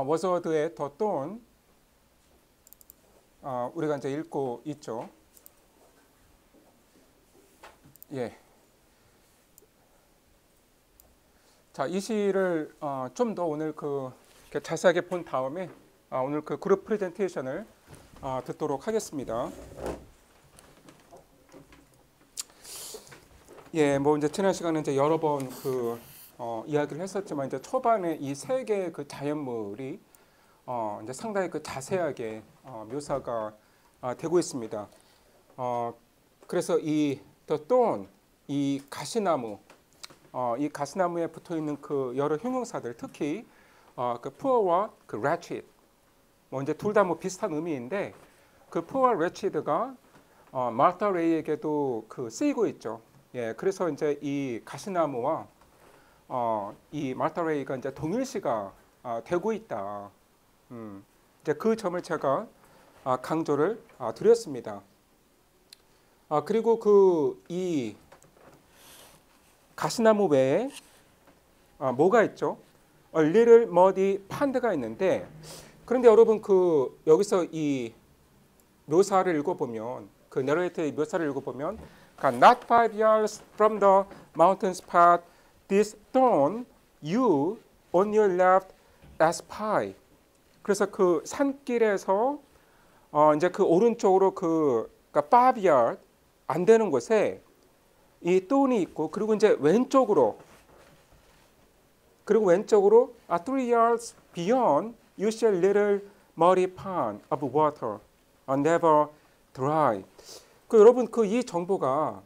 워즈워드의 더 돈 우리가 이제 읽고 있죠. 예. 자, 이 시를 좀 더 오늘 이렇게 자세하게 본 다음에 오늘 그 그룹 프레젠테이션을 듣도록 하겠습니다. 예, 뭐 이제 지난 시간에 이제 여러 번 이야기를 했었지만 이제 초반에 이 세 개의 그 자연물이 이제 상당히 그 자세하게 묘사가 되고 있습니다. 그래서 이 The Thorn, 이 가시나무, 이 가시나무에 붙어 있는 그 여러 형용사들, 특히 그 poor와 그 wretched, 뭐 이제 둘 다 뭐 비슷한 의미인데 그 poor wretched가 마르타 레이에게도 쓰이고 있죠. 예, 그래서 이제 이 가시나무와 이 마르타 레이가 이제 동일시가 되고 있다. 이제 그 점을 제가 강조를 드렸습니다. 그리고 이 가시나무 외에 뭐가 있죠? Little Muddy Pond가 있는데, 그런데 여러분 여기서 이 묘사를 읽어보면, 그 내레이터의 묘사를 읽어보면, Not 5 yards from the mountain spot, this thorn you on your left espy. 그래서 그 산길에서 이제 그 오른쪽으로 그러니까 5 yard 안 되는 곳에 이 톤이 있고, 그리고 이제 왼쪽으로 3 yards beyond you see a little muddy pond of water never dry. 여러분 이 정보가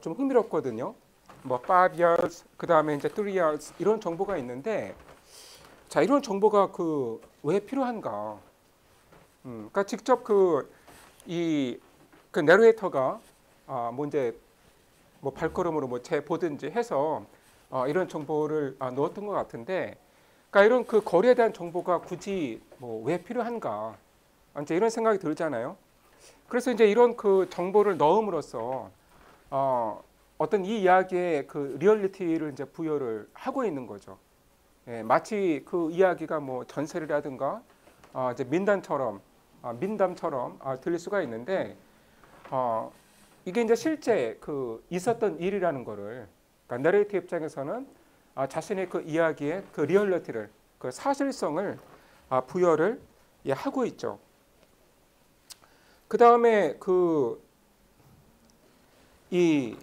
좀 흥미롭거든요. 뭐 5 yards 그 다음에 이제 3 yards 이런 정보가 있는데, 자, 이런 정보가 왜 필요한가? 그러니까 직접 이 내레이터가 뭐 이제 뭐 발걸음으로 뭐 재보든지 해서 이런 정보를 넣었던 것 같은데, 그러니까 이런 거리에 대한 정보가 굳이 뭐 왜 필요한가? 이제 이런 생각이 들잖아요. 그래서 이제 이런 정보를 넣음으로써 어떤 이 이야기의 리얼리티를 이제 부여를 하고 있는 거죠. 예, 마치 그 이야기가 뭐 전설이라든가 이제 민담처럼 들릴 수가 있는데, 이게 이제 실제 있었던 일이라는 거를, 그러니까 내레이터 입장에서는 자신의 이야기의 리얼리티를, 사실성을 부여를 하고 있죠. 그 다음에 이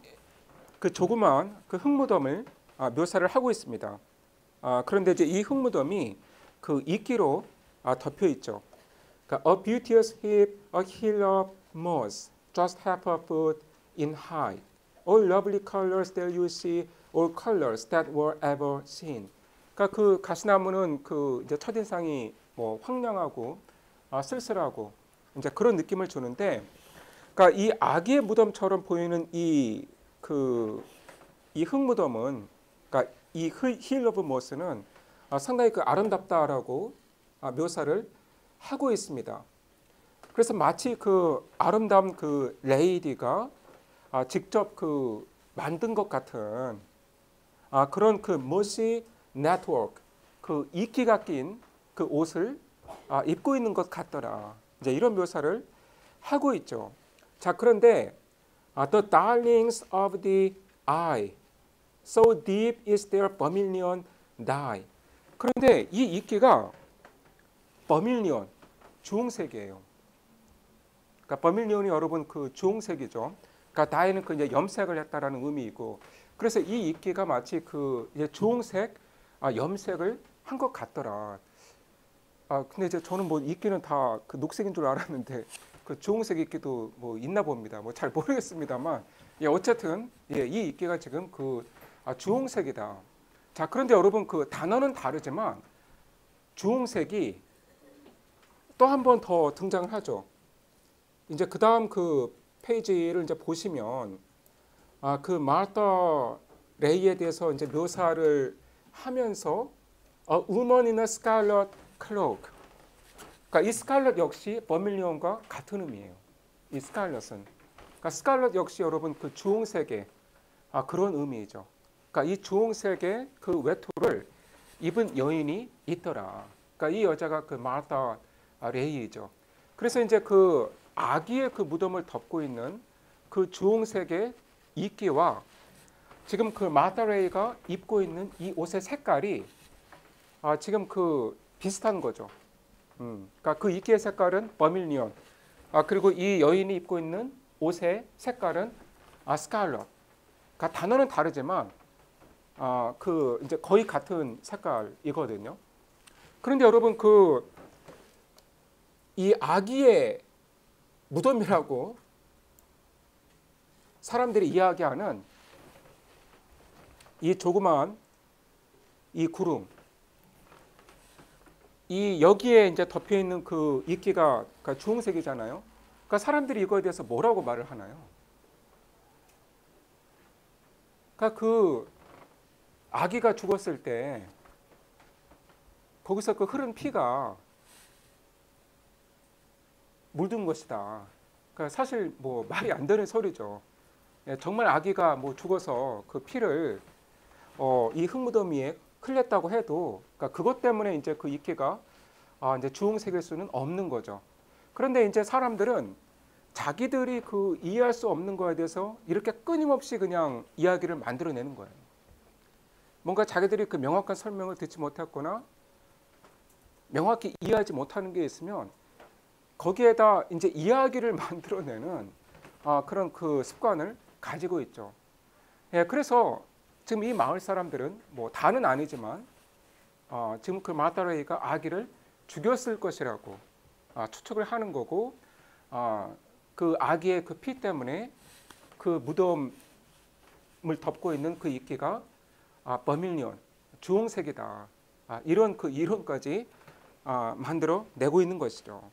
조그만 흙무덤을 묘사를 하고 있습니다. 그런데 이제 이 흙무덤이 이끼로 덮여 있죠. 그러니까 a beauteous heap, a hill of moss, just half a foot in height. All lovely colors that you see, all colors that were ever seen. 그러니까 가시나무는 이제 첫인상이 뭐 황량하고 쓸쓸하고 이제 그런 느낌을 주는데, 그러니까 이 아기의 무덤처럼 보이는 이 흙무덤은, 그러니까 이 힐 오브 모스는 상당히 아름답다라고 묘사를 하고 있습니다. 그래서 마치 아름다운 레이디가 직접 만든 것 같은 그런 모시 네트워크, 이끼가 낀 옷을 입고 있는 것 같더라. 이제 이런 묘사를 하고 있죠. 자, 그런데 the darlings of the eye, so deep is their vermilion dye. 그런데 이 이끼가 버밀리온, 주홍색이에요. 그러니까 버밀리온이 여러분 주홍색이죠. 그러니까 다이는 이제 염색을 했다라는 의미이고, 그래서 이 이끼가 마치 이제 주홍색 염색을 한 것 같더라. 근데 이제 저는 뭐 이끼는 다 녹색인 줄 알았는데 주홍색 이끼도 뭐 있나 봅니다. 뭐 잘 모르겠습니다만, 예, 어쨌든 예, 이 이끼가 지금 주홍색이다. 자, 그런데 여러분 단어는 다르지만 주홍색이 또 한 번 더 등장을 하죠. 이제 그 다음 페이지를 이제 보시면 마르타 레이에 대해서 이제 묘사를 하면서 a woman in a scarlet cloak. 그러니까 이 스칼렛 역시 버밀리온과 같은 의미예요. 이 스칼렛은. 그러니까 스칼렛 역시 여러분 주홍색의 그런 의미죠. 그러니까 이 주홍색의 외투를 입은 여인이 있더라. 그러니까 이 여자가 그 마르타 레이죠. 그래서 이제 그 아기의 그 무덤을 덮고 있는 그 주홍색의 이끼와 지금 그 마르타 레이가 입고 있는 이 옷의 색깔이 지금 그 비슷한 거죠. 그러니까 그 이끼의 색깔은 버밀리온. 그리고 이 여인이 입고 있는 옷의 색깔은 스칼럿. 그러니까 단어는 다르지만 그 이제 거의 같은 색깔이거든요. 그런데 여러분 그 이 아기의 무덤이라고 사람들이 이야기하는 이 조그마한 이 구름, 이 여기에 이제 덮여 있는 그 이끼가 그러니까 주홍색이잖아요. 그러니까 사람들이 이거에 대해서 뭐라고 말을 하나요? 그러니까 그 아기가 죽었을 때 거기서 그 흐른 피가 물든 것이다. 그러니까 사실 뭐 말이 안 되는 소리죠. 정말 아기가 뭐 죽어서 그 피를 이 흙무덤 위에 흘렸다고 해도 그러니까 그것 때문에 이제 그 이끼가 이제 주홍색일 수는 없는 거죠. 그런데 이제 사람들은 자기들이 그 이해할 수 없는 거에 대해서 이렇게 끊임없이 그냥 이야기를 만들어내는 거예요. 뭔가 자기들이 그 명확한 설명을 듣지 못했거나 명확히 이해하지 못하는 게 있으면 거기에다 이제 이야기를 만들어내는 그런 그 습관을 가지고 있죠. 예, 그래서 지금 이 마을 사람들은 뭐 다는 아니지만 지금 그 마르타레이가 아기를 죽였을 것이라고 추측을 하는 거고 그 아기의 그 피 때문에 그 무덤을 덮고 있는 그 이끼가 버밀리온 주홍색이다. 이런 그 이론까지 만들어 내고 있는 것이죠.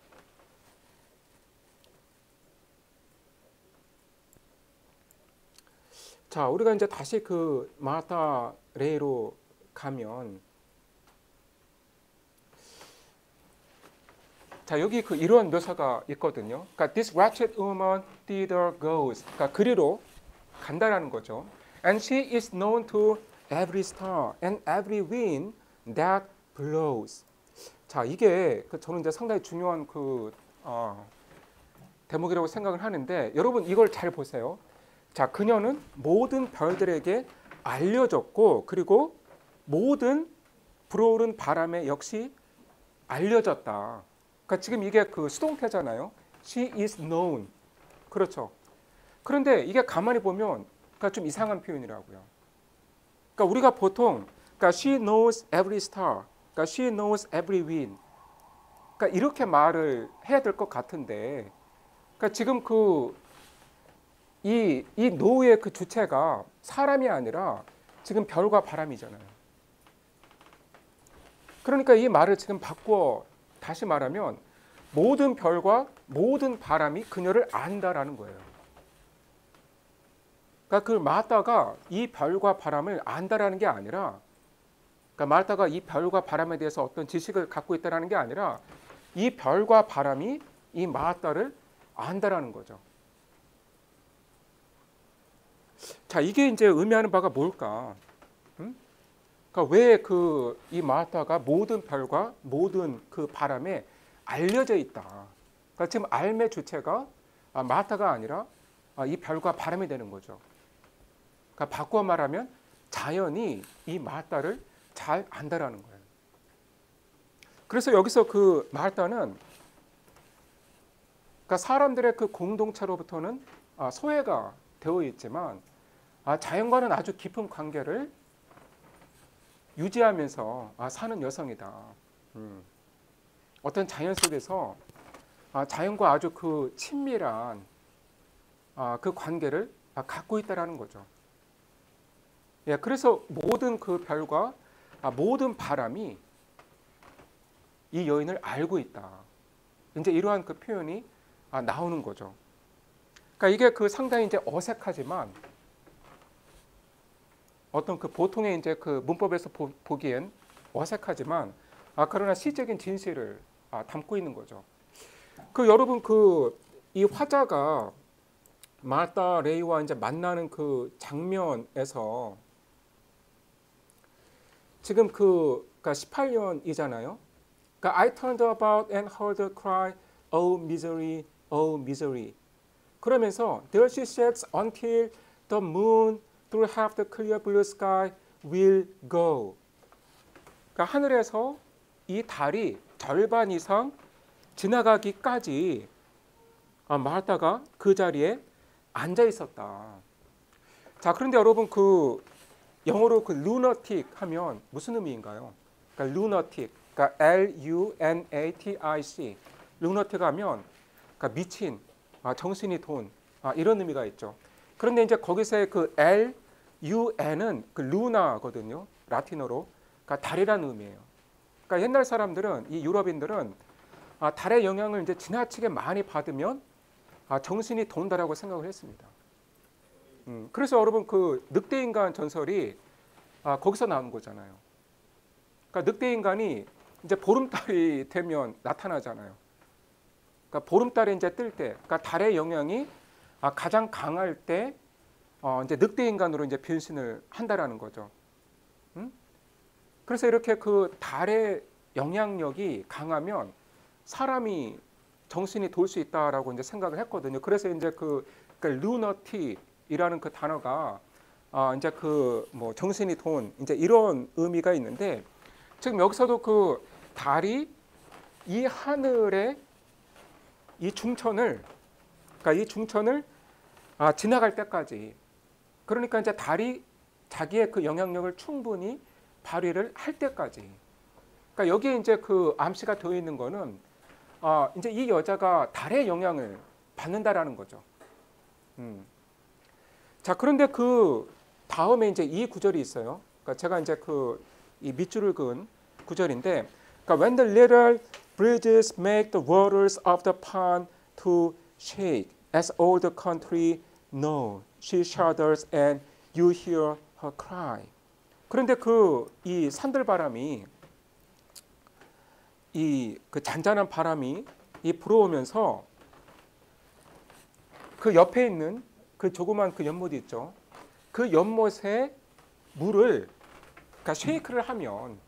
자, 우리가 이제 다시 그 마르타 레이로 가면 자, 여기 그 이러한 묘사가 있거든요. 그러니까 this wretched woman thither goes. 그러니까 그리로 간다라는 거죠. And she is known to every star and every wind that blows. 자, 이게 저는 이제 상당히 중요한 그 대목이라고 생각을 하는데 여러분 이걸 잘 보세요. 자, 그녀는 모든 별들에게 알려졌고 그리고 모든 불어오른 바람에 역시 알려졌다. 그러니까 지금 이게 그 수동태잖아요. She is known. 그렇죠. 그런데 이게 가만히 보면 그러니까 좀 이상한 표현이라고요. 그러니까 우리가 보통 그러니까 she knows every star. 그러니까 she knows every wind. 그러니까 이렇게 말을 해야 될 것 같은데 그러니까 지금 이 know의 그 주체가 사람이 아니라 지금 별과 바람이잖아요. 그러니까 이 말을 지금 바꿔 다시 말하면 모든 별과 모든 바람이 그녀를 안다라는 거예요. 그러니까 그 마르타가 이 별과 바람을 안다라는 게 아니라 그러니까 마르타가 이 별과 바람에 대해서 어떤 지식을 갖고 있다라는 게 아니라 이 별과 바람이 이 마르타를 안다라는 거죠. 자, 이게 이제 의미하는 바가 뭘까? 그러니까 왜 이 마르타가 모든 별과 모든 그 바람에 알려져 있다. 그러니까 지금 알의 주체가 마르타가 아니라 이 별과 바람이 되는 거죠. 그러니까 바꿔 말하면 자연이 이 마르타를 잘 안다라는 거예요. 그래서 여기서 그 마르타는 그러니까 사람들의 그 공동체로부터는 소외가 되어 있지만 자연과는 아주 깊은 관계를 유지하면서 사는 여성이다. 어떤 자연 속에서 자연과 아주 그 친밀한 그 관계를 갖고 있다라는 거죠. 예, 그래서 모든 그 별과 모든 바람이 이 여인을 알고 있다. 이제 이러한 그 표현이 나오는 거죠. 그러니까 이게 그 상당히 이제 어색하지만 어떤 그 보통의 이제 그 문법에서 보기엔 어색하지만 그러나 시적인 진실을 담고 있는 거죠. 그 여러분 이 화자가 마르타 레이와 이제 만나는 그 장면에서 지금 그러니까 18년이잖아요. 그러니까 I turned about and heard her cry, oh misery, oh misery. 그러면서 there she sits until the moon through half the clear blue sky will go. 그러니까 하늘에서 이 달이 절반 이상 지나가기까지 마르다가 그 자리에 앉아 있었다. 자, 그런데 여러분 그 영어로 그 lunatic 하면 무슨 의미인가요? 그러니까 lunatic, 그러니까 L-U-N-A-T-I-C, lunatic 하면 그러니까 미친, 정신이 돈, 이런 의미가 있죠. 그런데 이제 거기서의 그 L-U-N은 그 luna거든요. 라틴어로, 그러니까 달이라는 의미예요. 그러니까 옛날 사람들은 이 유럽인들은 달의 영향을 이제 지나치게 많이 받으면 정신이 돈다라고 생각을 했습니다. 그래서 여러분 그 늑대 인간 전설이 거기서 나온 거잖아요. 그러니까 늑대 인간이 이제 보름달이 되면 나타나잖아요. 그러니까 보름달이 이제 뜰 때, 그러니까 달의 영향이 가장 강할 때 이제 늑대 인간으로 이제 변신을 한다라는 거죠. 그래서 이렇게 그 달의 영향력이 강하면 사람이 정신이 돌 수 있다라고 이제 생각을 했거든요. 그래서 이제 그러니까 lunatic이라는 그 단어가 이제 그 뭐 정신이 돈 이제 이런 의미가 있는데 지금 여기서도 그 달이 이 하늘의 이 중천을 그러니까 이 중천을 지나갈 때까지 그러니까 이제 달이 자기의 그 영향력을 충분히 발휘를 할 때까지 그러니까 여기에 이제 그 암시가 되어 있는 거는 이제 이 여자가 달의 영향을 받는다라는 거죠. 자, 그런데 그 다음에 이제 이 구절이 있어요. 그러니까 제가 이제 그 이 밑줄을 그은 구절인데, 그러니까 when the little breezes make the waters of the pond to shake, as all the country know, she shudders and you hear her cry. 그런데 그 이 산들바람이 이 그 잔잔한 바람이 이 불어오면서 그 옆에 있는 그 조그만 그 연못이 있죠. 그 연못에 물을 그러니까 쉐이크를 하면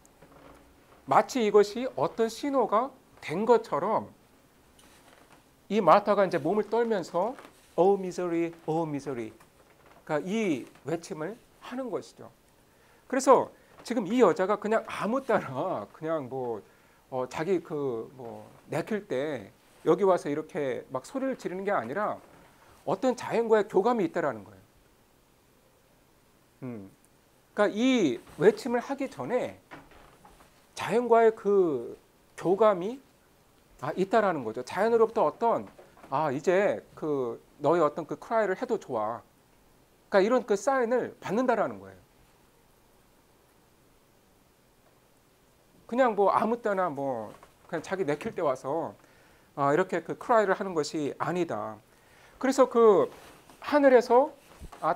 마치 이것이 어떤 신호가 된 것처럼 이 마르타가 이제 몸을 떨면서 Oh misery, oh misery. 그러니까 이 외침을 하는 것이죠. 그래서 지금 이 여자가 그냥 아무 때나 그냥 뭐 자기 그 뭐 내킬 때 여기 와서 이렇게 막 소리를 지르는 게 아니라 어떤 자연과의 교감이 있다라는 거예요. 그러니까 이 외침을 하기 전에 자연과의 그 교감이 있다라는 거죠. 자연으로부터 어떤 이제 그 너의 어떤 그 크라이를 해도 좋아. 그러니까 이런 그 사인을 받는다라는 거예요. 그냥 뭐 아무 때나 뭐 그냥 자기 내킬 때 와서 이렇게 그 크라이를 하는 것이 아니다. 그래서 그 하늘에서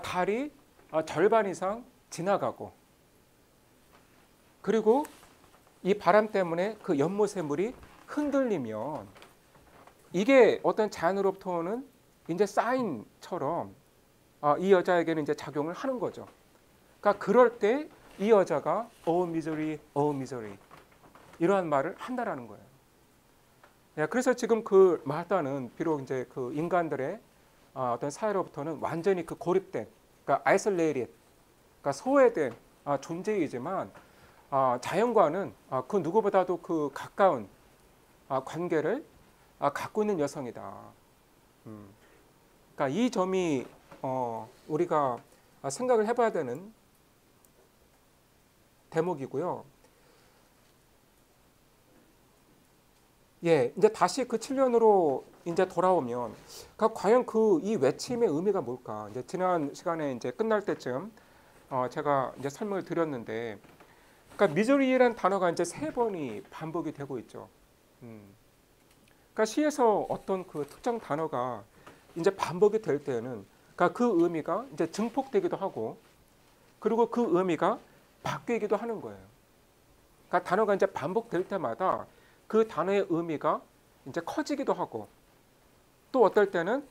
달이 절반 이상 지나가고 그리고 이 바람 때문에 그 연못의 물이 흔들리면 이게 어떤 자연으로부터 오는 이제 사인처럼 이 여자에게는 이제 작용을 하는 거죠. 그러니까 그럴 때 이 여자가 Oh misery, oh misery 이러한 말을 한다라는 거예요. 그래서 지금 그 마르다는 비록 이제 그 인간들의 어떤 사회로부터는 완전히 그 고립된, 그러니까 isolated, 그러니까 소외된 존재이지만 자연과는 그 누구보다도 그 가까운 관계를 갖고 있는 여성이다. 그러니까 이 점이 우리가 생각을 해봐야 되는 대목이고요. 이제 다시 그 7년으로 이제 돌아오면, 그러니까 과연 그 이 외침의 의미가 뭘까? 이제 지난 시간에 이제 끝날 때쯤 제가 이제 설명을 드렸는데, 그러니까 미저리라는 단어가 이제 3번이 반복이 되고 있죠. 그러니까 시에서 어떤 그 특정 단어가 이제 반복이 될 때는, 그러니까 그 의미가 이제 증폭되기도 하고, 그리고 그 의미가 바뀌기도 하는 거예요. 그러니까 단어가 이제 반복될 때마다 그 단어의 의미가 이제 커지기도 하고 또 어떨 때는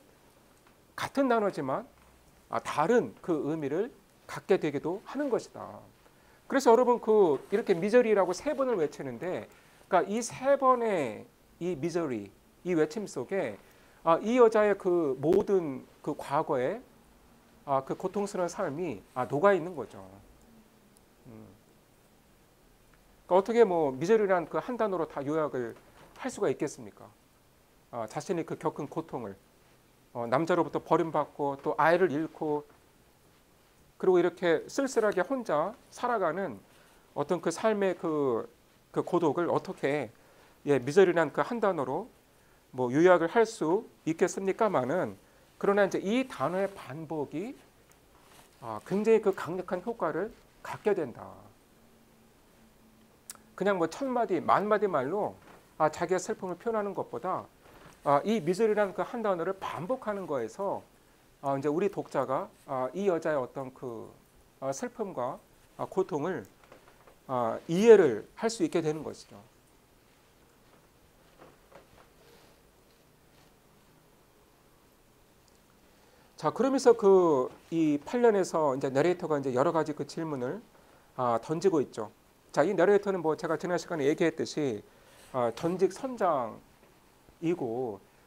같은 단어지만 다른 그 의미를 갖게 되기도 하는 것이다. 그래서 여러분 그 이렇게 미저리라고 3번을 외치는데 그러니까 이 세 번의 이 미저리, 이 외침 속에 이 여자의 그 모든 그 과거의 그 고통스러운 삶이 녹아 있는 거죠. 그러니까 어떻게 뭐 미저리란 그 한 단어로 다 요약을 할 수가 있겠습니까? 자신이 그 겪은 고통을 남자로부터 버림받고 또 아이를 잃고 그리고 이렇게 쓸쓸하게 혼자 살아가는 어떤 그 삶의 그 고독을 어떻게 미저리란 그 한 단어로 뭐 요약을 할 수 있겠습니까마는 그러나 이제 이 단어의 반복이 굉장히 그 강력한 효과를 갖게 된다. 그냥 뭐 천 마디, 만 마디 말로 자기의 슬픔을 표현하는 것보다 이 미저리라는 그 한 단어를 반복하는 거에서 이제 우리 독자가 이 여자의 어떤 그 슬픔과 고통을 이해를 할 수 있게 되는 것이죠. 자, 그러면서 그 이 8년에서 이제 내레이터가 이제 여러 가지 그 질문을 던지고 있죠. 자, 이 내레이터는 뭐 제가 지난 시간에 얘기했듯이 전직 선장이고,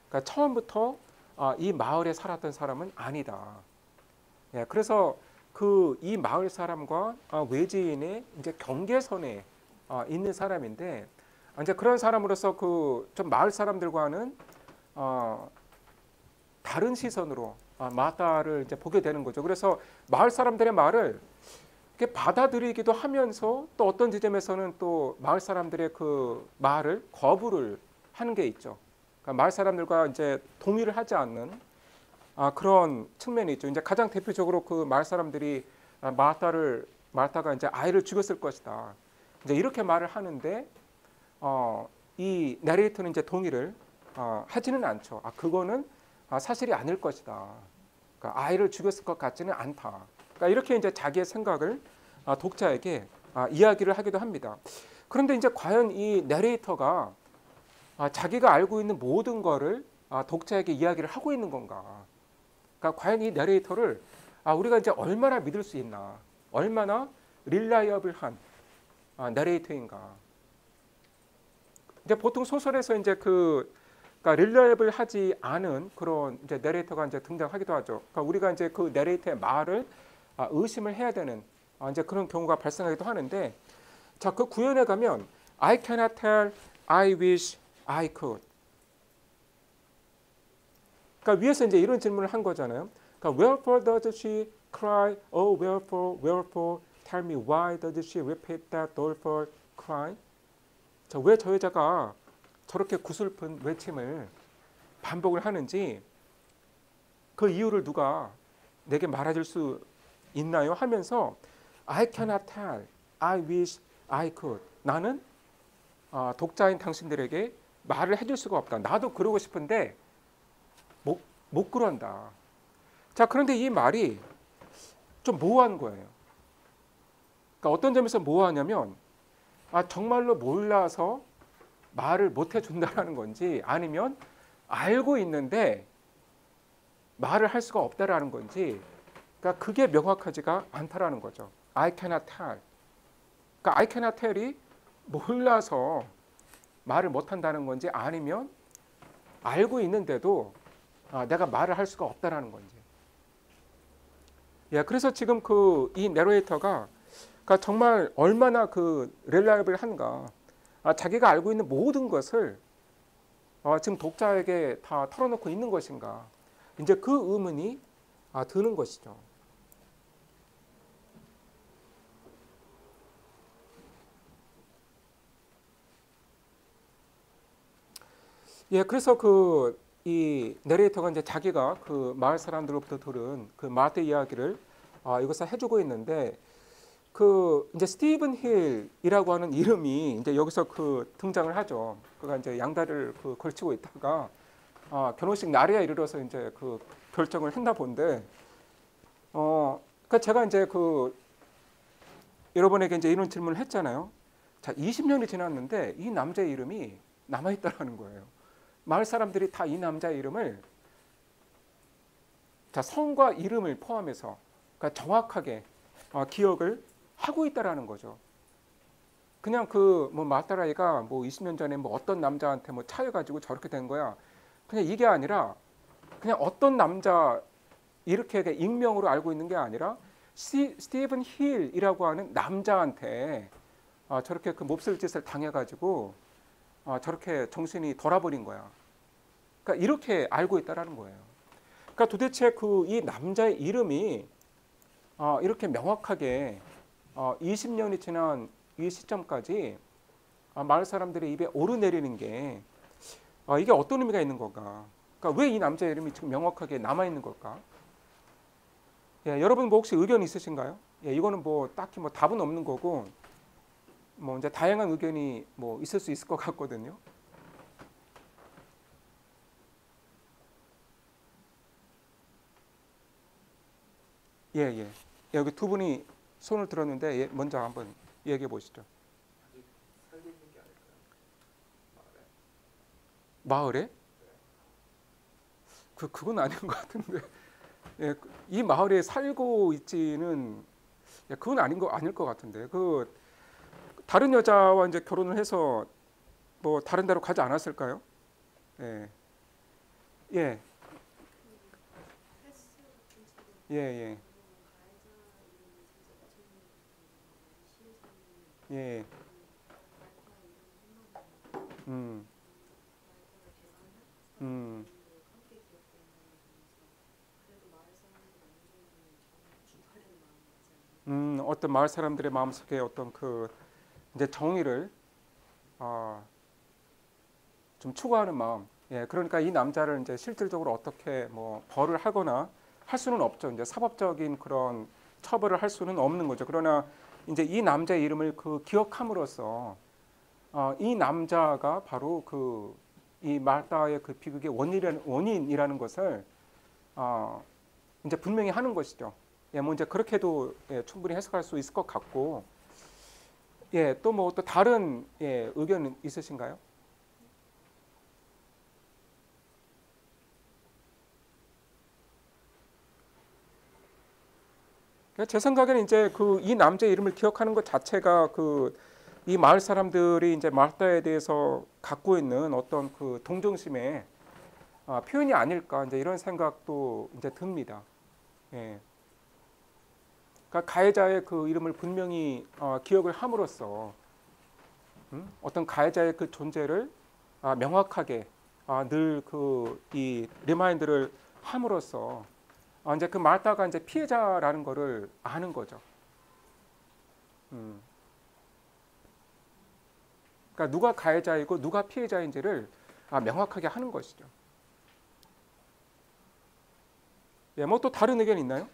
그러니까 처음부터 이 마을에 살았던 사람은 아니다. 예, 그래서 그 이 마을 사람과 외지인의 이제 경계선에 있는 사람인데, 이제 그런 사람으로서 그 좀 마을 사람들과는 다른 시선으로 마다를 이제 보게 되는 거죠. 그래서 마을 사람들의 말을 이렇게 받아들이기도 하면서 또 어떤 지점에서는 또 마을 사람들의 그 말을 거부를 하는 게 있죠. 그러니까 마을 사람들과 이제 동의를 하지 않는 그런 측면이 있죠. 이제 가장 대표적으로 그 마을 사람들이 마르타가 이제 아이를 죽였을 것이다. 이제 이렇게 말을 하는데 이 내레이터는 이제 동의를 하지는 않죠. 그거는 사실이 아닐 것이다. 그러니까 아이를 죽였을 것 같지는 않다. 그러니까 이렇게 이제 자기의 생각을 독자에게 이야기를 하기도 합니다. 그런데 이제 과연 이 내레이터가 자기가 알고 있는 모든 거를 독자에게 이야기를 하고 있는 건가? 그러니까 과연 이 내레이터를 우리가 이제 얼마나 믿을 수 있나? 얼마나 릴라이어블한 내레이터인가? 이제 보통 소설에서 이제 그러니까 릴라이어블하지 않은 그런 이제 내레이터가 이제 등장하기도 하죠. 그러니까 우리가 이제 그 내레이터의 말을 의심을 해야 되는 이제 그런 경우가 발생하기도 하는데, 자, 그 구연에 가면 I cannot tell, I wish I could. 그러니까 위에서 이제 이런 질문을 한 거잖아요. 그러니까 wherefore does she cry? Oh, wherefore? Tell me why does she repeat that doleful cry? 자, 왜 저 여자가 저렇게 구슬픈 외침을 반복을 하는지 그 이유를 누가 내게 말해줄 수 있나요? 하면서 I cannot tell, I wish I could. 나는 독자인 당신들에게 말을 해줄 수가 없다. 나도 그러고 싶은데 못 그런다. 자, 그런데 이 말이 좀 모호한 거예요. 그러니까 어떤 점에서 모호하냐면 정말로 몰라서 말을 못 해준다라는 건지, 아니면 알고 있는데 말을 할 수가 없다라는 건지, 그러니까 그게 명확하지가 않다라는 거죠. I cannot tell. 그러니까 I cannot tell이 몰라서 말을 못한다는 건지, 아니면 알고 있는데도 내가 말을 할 수가 없다라는 건지. 예, 그래서 지금 그 이 내레이터가 그러니까 정말 얼마나 그 릴라이블한가, 자기가 알고 있는 모든 것을 지금 독자에게 다 털어놓고 있는 것인가, 이제 그 의문이 드는 것이죠. 예, 그래서 그 이 내레이터가 이제 자기가 그 마을 사람들로부터 들은 그 마태 이야기를 이것을 해주고 있는데, 그 이제 스티븐 힐이라고 하는 이름이 이제 여기서 그 등장을 하죠. 그가 이제 양다리를 그 걸치고 있다가 결혼식 날에 이르러서 이제 그 결정을 했나 본데, 그러니까 제가 이제 그 여러분에게 이제 이런 질문을 했잖아요. 자, 20년이 지났는데 이 남자의 이름이 남아 있다라는 거예요. 마을 사람들이 다 이 남자의 이름을, 자, 성과 이름을 포함해서 그러니까 정확하게 기억을 하고 있다라는 거죠. 그냥 그 뭐 마따라이가 뭐 20년 전에 뭐 어떤 남자한테 뭐 차여가지고 저렇게 된 거야. 그냥 이게 아니라 그냥 어떤 남자 이렇게 익명으로 알고 있는 게 아니라 스티븐 힐이라고 하는 남자한테 저렇게 그 몹쓸 짓을 당해가지고 저렇게 정신이 돌아버린 거야. 그러니까 이렇게 알고 있다라는 거예요. 그러니까 도대체 그 이 남자의 이름이 이렇게 명확하게 20년이 지난 이 시점까지 마을 사람들의 입에 오르내리는 게 이게 어떤 의미가 있는 건가? 그러니까 왜 이 남자의 이름이 지금 명확하게 남아 있는 걸까? 예, 여러분 뭐 혹시 의견 있으신가요? 예, 이거는 뭐 딱히 뭐 답은 없는 거고 뭐 이제 다양한 의견이 뭐 있을 수 있을 것 같거든요. 예, 예. 여기 두 분이 손을 들었는데 예, 먼저 한번 얘기해 보시죠. 아직 살고 있는 게 아닐까요? 마을에? 마을에? 그건 아닌 것 같은데. 예, 이 마을에 살고 있지는 예, 그건 아닐 것 같은데. 그 다른 여자와 이제 결혼을 해서 뭐 다른 데로 가지 않았을까요? 예, 예, 예, 예, 예, 음, 음, 어떤 마을 사람들의 마음속에 어떤 그 이제 정의를 아, 좀 추구하는 마음. 예, 그러니까 이 남자를 이제 실질적으로 어떻게 뭐 벌을 하거나 할 수는 없죠. 이제 사법적인 그런 처벌을 할 수는 없는 거죠. 그러나 이제 이 남자의 이름을 그 기억함으로써 이 남자가 바로 그 이 말다의 그 비극의 원인이라는 것을 어, 이제 분명히 하는 것이죠. 예, 뭐 이제 그렇게도 예, 충분히 해석할 수 있을 것 같고, 예, 또 뭐 또 다른 예, 의견 있으신가요? 제 생각에는 이제 그 이 남자의 이름을 기억하는 것 자체가 그 이 마을 사람들이 이제 마르다에 대해서 갖고 있는 어떤 그 동정심의 표현이 아닐까 이제 이런 생각도 이제 듭니다. 예. 그러니까 가해자의 그 이름을 분명히 기억을 함으로써 어떤 가해자의 그 존재를 명확하게 늘 그 이 리마인드를 함으로써 이제 그 마르다가 이제 피해자라는 거를 아는 거죠. 음. 그러니까 누가 가해자이고 누가 피해자인지를 명확하게 하는 것이죠. 예, 뭐 또 다른 의견 있나요?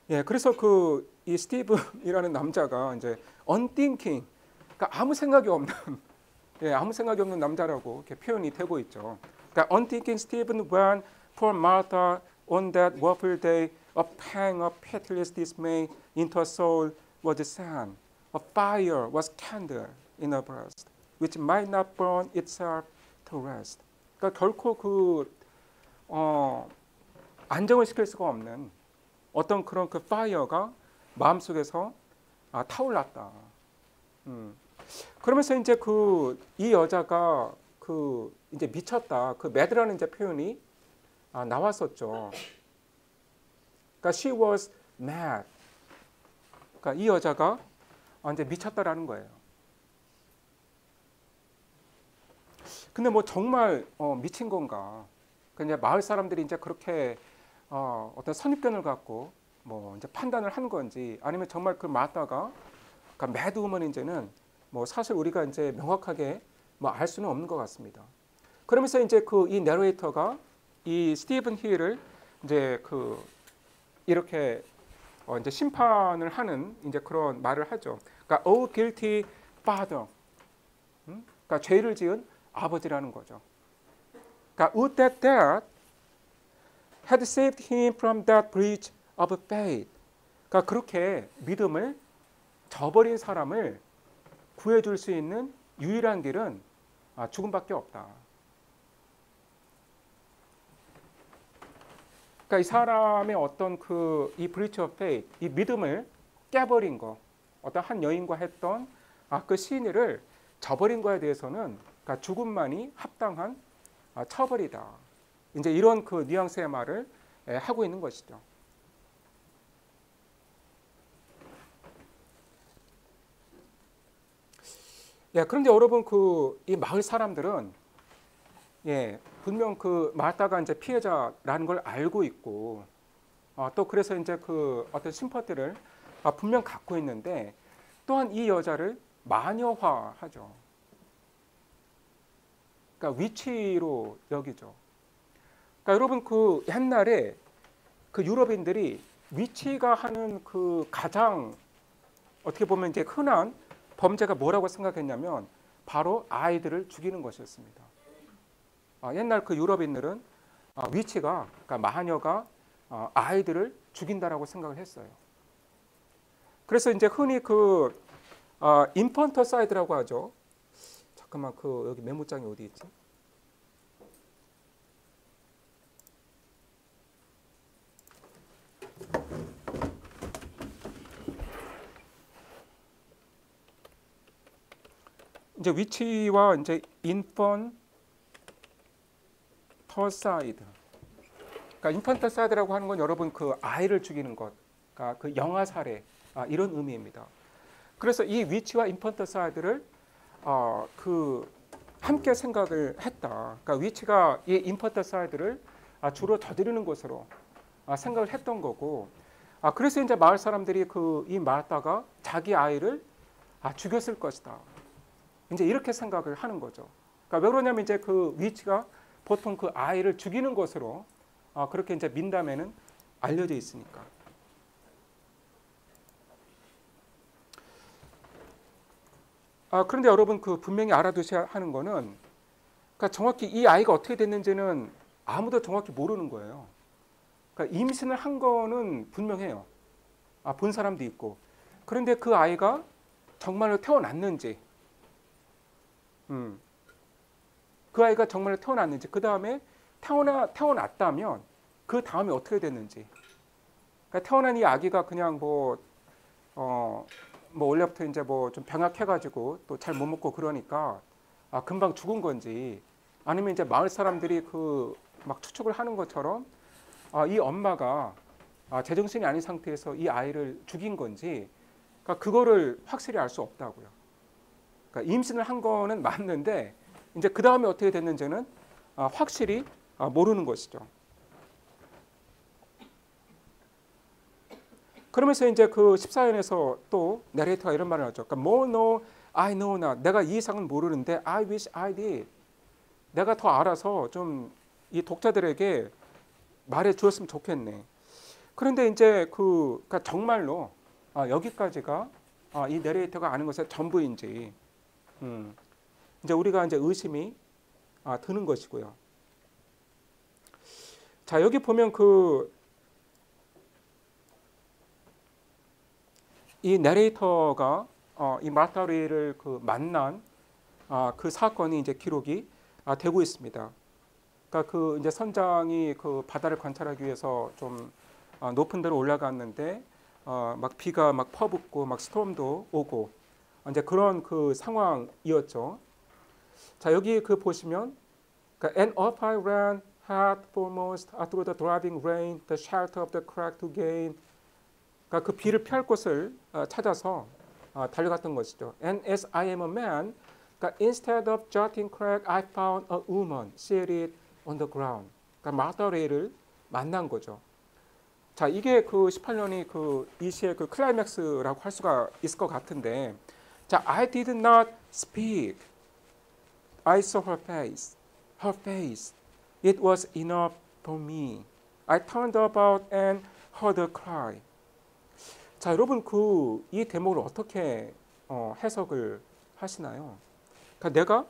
예, 그래서 그 이 스티븐이라는 남자가 이제 unthinking, 그러니까 아무 생각이 없는, 예, 아무 생각이 없는 남자라고 이렇게 표현이 되고 있죠. 그러니까 unthinking Stephen when poor Martha on that woeful day a pang of pitiless dismay into her soul was sent. A fire was kindled in her breast, which might not burn itself to rest. 그러니까 결코 그 안정을 시킬 수가 없는 어떤 그런 그 파이어가 마음속에서 타올랐다. 그러면서 이제 그 이 여자가 그 이제 미쳤다. 그 매드라는 이제 표현이 나왔었죠. 그러니까 she was mad. 그러니까 이 여자가 이제 미쳤다라는 거예요. 근데 뭐 정말 미친 건가? 그냥 마을 사람들이 이제 그렇게 어떤 선입견을 갖고 뭐 이제 판단을 한 건지 아니면 정말 그 마다가 그러니까 매드우먼인지는 뭐 사실 우리가 이제 명확하게 뭐 알 수는 없는 것 같습니다. 그러면서 이제 그 이 내레이터가 이 스티븐 힐을 이제 그 이렇게 이제 심판을 하는 이제 그런 말을 하죠. 그러니까 oh guilty father, 그러니까 죄를 지은 아버지라는 거죠. 그러니까 would that death had saved him from that breach of faith. 그러니까 그렇게 믿음을 저버린 사람을 구해줄 수 있는 유일한 길은 죽음밖에 없다. 그러니까 이 사람의 어떤 이 브리치 오브 페이트, 이 믿음을 깨버린 거, 어떤 한 여인과 했던 그 시인을 저버린 거에 대해서는 그러니까 죽음만이 합당한 처벌이다. 이제 이런 뉘앙스의 말을 하고 있는 것이죠. 예, 그런데 여러분 이 마을 사람들은 분명 마르다가 이제 피해자라는 걸 알고 있고 또 그래서 이제 어떤 심퍼티를 분명 갖고 있는데 또한 이 여자를 마녀화하죠. 그러니까 위치로 여기죠. 그러니까 여러분 옛날에 유럽인들이 위치가 하는 가장 어떻게 보면 이제 흔한 범죄가 뭐라고 생각했냐면 바로 아이들을 죽이는 것이었습니다. 옛날 유럽인들은 위치가 그러니까 마녀가 아이들을 죽인다라고 생각을 했어요. 그래서 이제 흔히 인펀터사이드라고 하죠. 잠깐만 여기 메모장이 어디 있지? 이제 위치와 이제 인펀터사이드. 그러니까 인펀터사이드라고 하는 건 여러분 아이를 죽이는 것, 그러니까 영아 살해 이런 의미입니다. 그래서 이 위치와 인펀터사이드를 함께 생각을 했다. 그러니까 위치가 이 인펀터사이드를 주로 저지르는 것으로 생각을 했던 거고, 그래서 이제 마을 사람들이 이 마르다가 자기 아이를 죽였을 것이다. 이제 이렇게 생각을 하는 거죠. 그러니까 왜 그러냐면 이제 위치가 보통 아이를 죽이는 것으로 그렇게 이제 민담에는 알려져 있으니까. 그런데 여러분 분명히 알아두셔야 하는 거는 그러니까 정확히 이 아이가 어떻게 됐는지는 아무도 정확히 모르는 거예요. 그러니까 임신을 한 거는 분명해요. 본 사람도 있고. 그런데 그 아이가 정말로 태어났는지, 그 아이가 정말로 태어났는지, 그 다음에 태어났다면 그 다음에 어떻게 됐는지. 그러니까 태어난 이 아기가 그냥 뭐 원래부터 이제 좀 병약해가지고 또 잘 못 먹고 그러니까 금방 죽은 건지, 아니면 이제 마을 사람들이 막 추측을 하는 것처럼 이 엄마가 제정신이 아닌 상태에서 이 아이를 죽인 건지, 그러니까 그거를 확실히 알 수 없다고요. 그러니까 임신을 한 거는 맞는데 이제 그 다음에 어떻게 됐는지는 확실히 모르는 것이죠. 그러면서 이제 14연에서 또 내레이터가 이런 말을 하죠. 그러니까 more know, I know not. 내가 이 이상은 모르는데 I wish I did. 내가 더 알아서 좀 이 독자들에게 말해 주었으면 좋겠네. 그런데 이제 그러니까 정말로 여기까지가 이 내레이터가 아는 것의 전부인지 이제 우리가 이제 의심이 드는 것이고요. 자, 여기 보면 이 내레이터가 이 마르타를 만난 그 사건이 이제 기록이 되고 있습니다. 그러니까 이제 선장이 바다를 관찰하기 위해서 좀 높은 데로 올라갔는데 막 비가 막 퍼붓고 막 스톰도 오고 이제 그런 상황이었죠. 자, 여기 보시면 그러니까, and up I ran head foremost through the driving rain, the shelter of the crack to gain. 그러니까 비를 피할 곳을 찾아서 달려갔던 것이죠. And as I am a man, 그러니까 instead of jutting crack, I found a woman seated on the ground. 그러니까 마르다를 만난 거죠. 자, 이게 18년이 이 시의 클라이맥스라고 할 수가 있을 것 같은데, 자, I did not speak. I saw her face. Her face. It was enough for me. I turned about and heard her cry. 자, 여러분 이 대목을 어떻게 해석을 하시나요? 그러니까 내가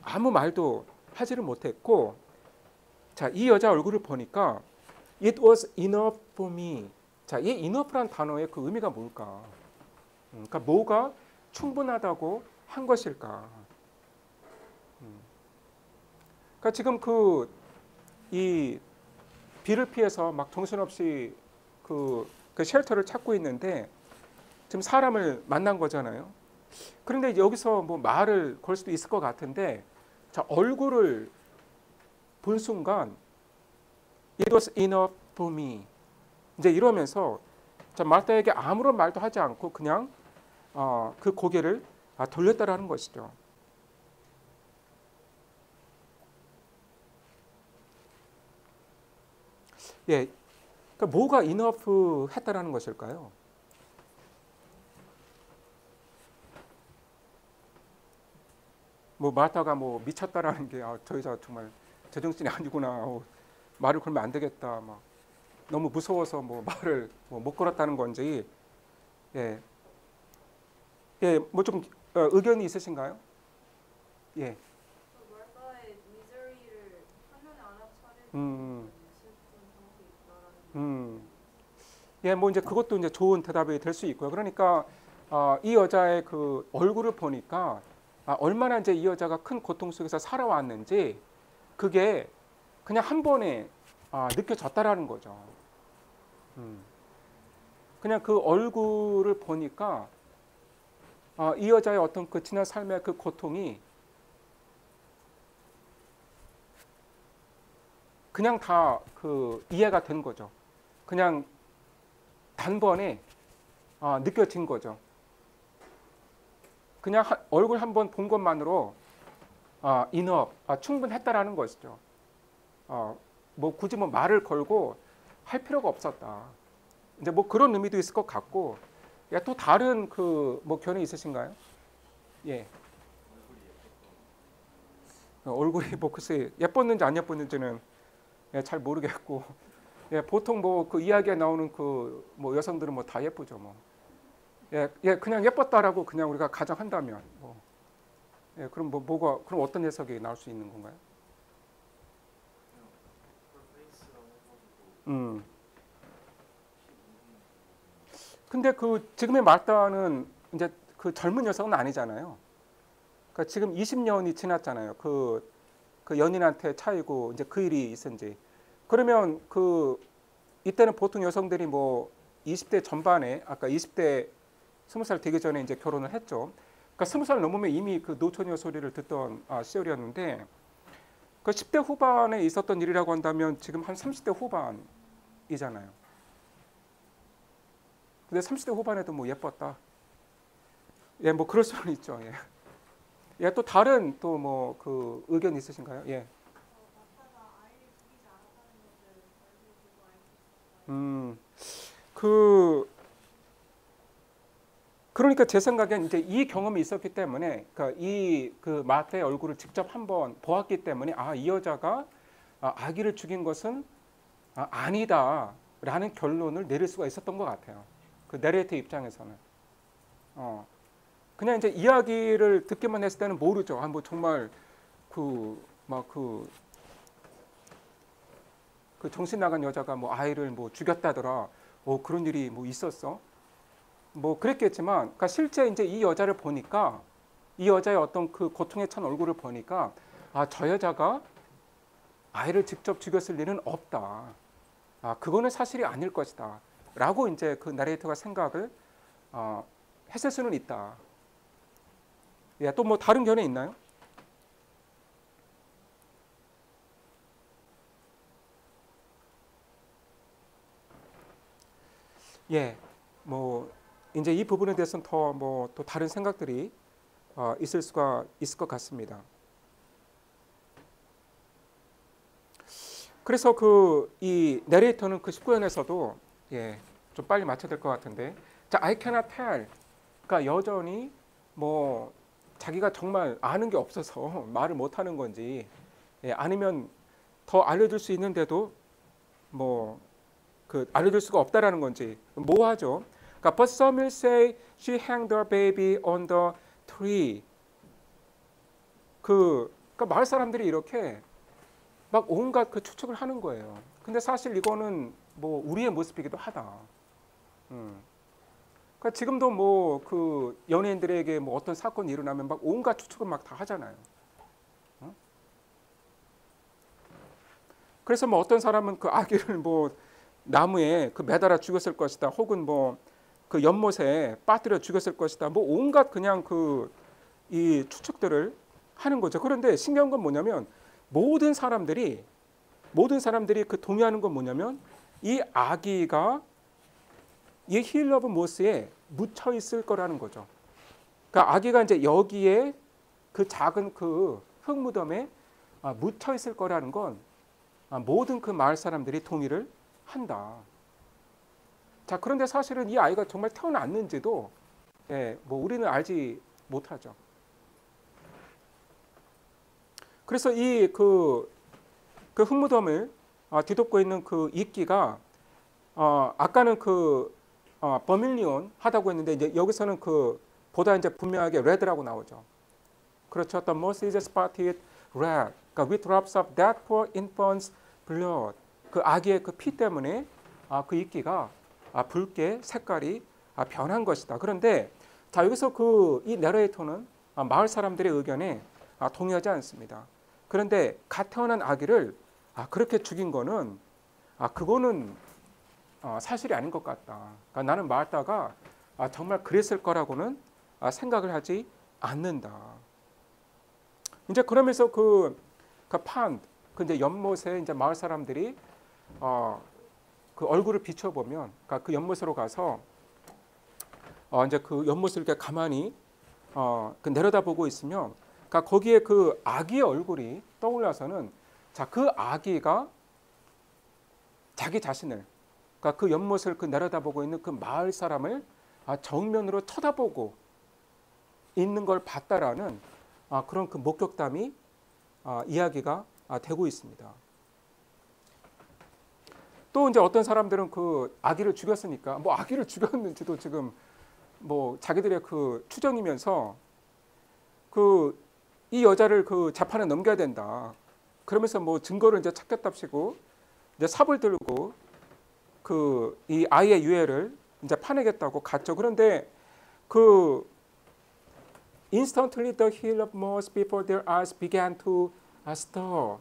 아무 말도 하지를 못했고, 자, 이 여자 얼굴을 보니까 it was enough for me. 자, 이 enough란 단어의 의미가 뭘까? 그러니까 뭐가 충분하다고 한 것일까? 그러니까 지금 이 비를 피해서 막 정신없이 그 쉘터를 찾고 있는데 지금 사람을 만난 거잖아요. 그런데 여기서 뭐 말을 걸 수도 있을 것 같은데, 자, 얼굴을 본 순간 It was enough for me. 이제 이러면서 자, 마르다에게 아무런 말도 하지 않고 그냥 그 고개를 돌렸다라는 것이죠. 예, 그러니까 뭐가 enough 했다라는 것일까요? 뭐 마르타가 뭐 미쳤다라는 게 저 여자 정말 제정신이 아니구나. 말을 걸면 안 되겠다. 막 너무 무서워서 뭐 말을 못 걸었다는 건지. 예, 예, 뭐 좀 의견이 있으신가요? 예, 마르다의 미저리를 한눈에 알아차리는 음, 슬픈 상황이 있다라는 예, 뭐 이제 그것도 이제 좋은 대답이 될 수 있고요. 그러니까 이 여자의 그 얼굴을 보니까 얼마나 이제 이 여자가 큰 고통 속에서 살아왔는지 그게 그냥 한 번에 느껴졌다라는 거죠. 그냥 그 얼굴을 보니까 이 여자의 어떤 그 지난 삶의 그 고통이 그냥 다 그 이해가 된 거죠. 그냥 단번에 느껴진 거죠. 그냥 얼굴 한번 본 것만으로 enough, 충분했다라는 것이죠. 뭐 굳이 뭐 말을 걸고 할 필요가 없었다. 이제 뭐 그런 의미도 있을 것 같고, 또 다른 그 뭐 견해 있으신가요? 예. 얼굴이 뭐 글쎄 예뻤는지 안 예뻤는지는 잘 모르겠고, 예, 보통 뭐 그 이야기에 나오는 그 뭐 여성들은 뭐 다 예쁘죠, 뭐. 예, 그냥 예뻤다라고 그냥 우리가 가정한다면, 뭐, 예, 그럼 그럼 어떤 해석이 나올 수 있는 건가요? 근데 그 지금의 마르다는 이제 그 젊은 여성은 아니잖아요. 그러니까 지금 20년이 지났잖아요. 그 연인한테 차이고 이제 그 일이 있은지. 그러면 이때는 보통 여성들이 뭐 20대 전반에 아까 20대 20살 되기 전에 이제 결혼을 했죠. 그러니까 20살 넘으면 이미 그 노처녀 소리를 듣던 시절이었는데, 그 10대 후반에 있었던 일이라고 한다면 지금 한 30대 후반이잖아요. 근데 30대 후반에도 뭐 예뻤다. 예, 뭐 그럴 수는 있죠. 예. 예, 또 다른 또 뭐 그 의견 있으신가요? 예. 마르다가 아이를 죽이지 않았다는 것을 얼굴을 보고 알수 있었어요. 그러니까 제 생각엔 이제 이 경험이 있었기 때문에, 그러니까 그 마르다의 얼굴을 직접 한번 보았기 때문에 이 여자가 아기를 죽인 것은 아니다라는 결론을 내릴 수가 있었던 것 같아요. 그 내레이터 입장에서는. 그냥 이제 이야기를 듣기만 했을 때는 모르죠. 뭐 정말 그 정신 나간 여자가 뭐 아이를 뭐 죽였다더라. 그런 일이 뭐 있었어. 뭐 그랬겠지만, 그러니까 실제 이제 이 여자를 보니까 이 여자의 어떤 그 고통에 찬 얼굴을 보니까 저 여자가 아이를 직접 죽였을 리는 없다. 그거는 사실이 아닐 것이다. 라고 이제 그 나레이터가 생각을 했을 수는 있다. 예, 또 뭐 다른 견해 있나요? 예, 뭐 이제 이 부분에 대해서는 더 뭐 또 다른 생각들이 있을 수가 있을 것 같습니다. 그래서 이 내레이터는 그 19연에서도 예, 좀 빨리 맞춰야 될 것 같은데, 자, I cannot tell. 그러니까 여전히 뭐 자기가 정말 아는 게 없어서 말을 못 하는 건지, 예, 아니면 더 알려줄 수 있는데도 뭐 알려줄 수가 없다라는 건지 모호하죠. 그러니까 but some will say she hanged her baby on the tree. 그러니까 마을 사람들이 이렇게 막 온갖 그 추측을 하는 거예요. 근데 사실 이거는 뭐 우리의 모습이기도 하다. 그러니까 지금도 뭐 그 연예인들에게 뭐 어떤 사건이 일어나면 막 온갖 추측을 막 다 하잖아요. 어? 그래서 뭐 어떤 사람은 그 아기를 뭐 나무에 그 매달아 죽였을 것이다. 혹은 뭐 그 연못에 빠뜨려 죽였을 것이다. 뭐 온갖 그냥 그 이 추측들을 하는 거죠. 그런데 신기한 건 뭐냐면 모든 사람들이 그 동의하는 건 뭐냐면 이 아기가 이 힐 오브 모스에 묻혀 있을 거라는 거죠. 그러니까 아기가 이제 여기에 그 작은 그 흙무덤에 묻혀 있을 거라는 건 모든 그 마을 사람들이 동의를 한다. 자, 그런데 사실은 이 아이가 정말 태어났는지도 뭐 우리는 알지 못하죠. 그래서 이 그 흙무덤을 뒤덮고 있는 그 이끼가 아까는 그 버밀리온 하다고 했는데 이제 여기서는 그 보다 이제 분명하게 red라고 나오죠. 그렇죠. The moss is spotted red. 그러니까 with drops of that poor infant's blood. 그 아기의 그 피 때문에 그 이끼가 붉게 색깔이 변한 것이다. 그런데 자 여기서 그 이 내레이터는 마을 사람들의 의견에 동의하지 않습니다. 그런데 갓 태어난 아기를 그렇게 죽인 거는 그거는 사실이 아닌 것 같다. 그러니까 나는 마르다가 정말 그랬을 거라고는 생각을 하지 않는다. 이제 그러면서 그 이제 연못에 이제 마을 사람들이 그 얼굴을 비춰보면, 그러니까 그 연못으로 가서 이제 그 연못을 이렇게 가만히 그 내려다보고 있으면, 그러니까 거기에 그 아기의 얼굴이 떠올라서는 자, 그 아기가 자기 자신을, 그러니까 그 연못을 그 내려다보고 있는 그 마을 사람을 정면으로 쳐다보고 있는 걸 봤다라는 그런 그 목격담이 이야기가 되고 있습니다. 또 이제 어떤 사람들은 그 아기를 죽였으니까 뭐 아기를 죽였는지도 지금 뭐 자기들의 그 추정이면서 그 이 여자를 그 재판에 넘겨야 된다. 그러면서 뭐 증거를 이제 찾겠답시고 이제 삽을 들고 그 이 아이의 유해를 이제 파내겠다고 갔죠. 그런데 그 instantly the hill of moss before their eyes began to stir.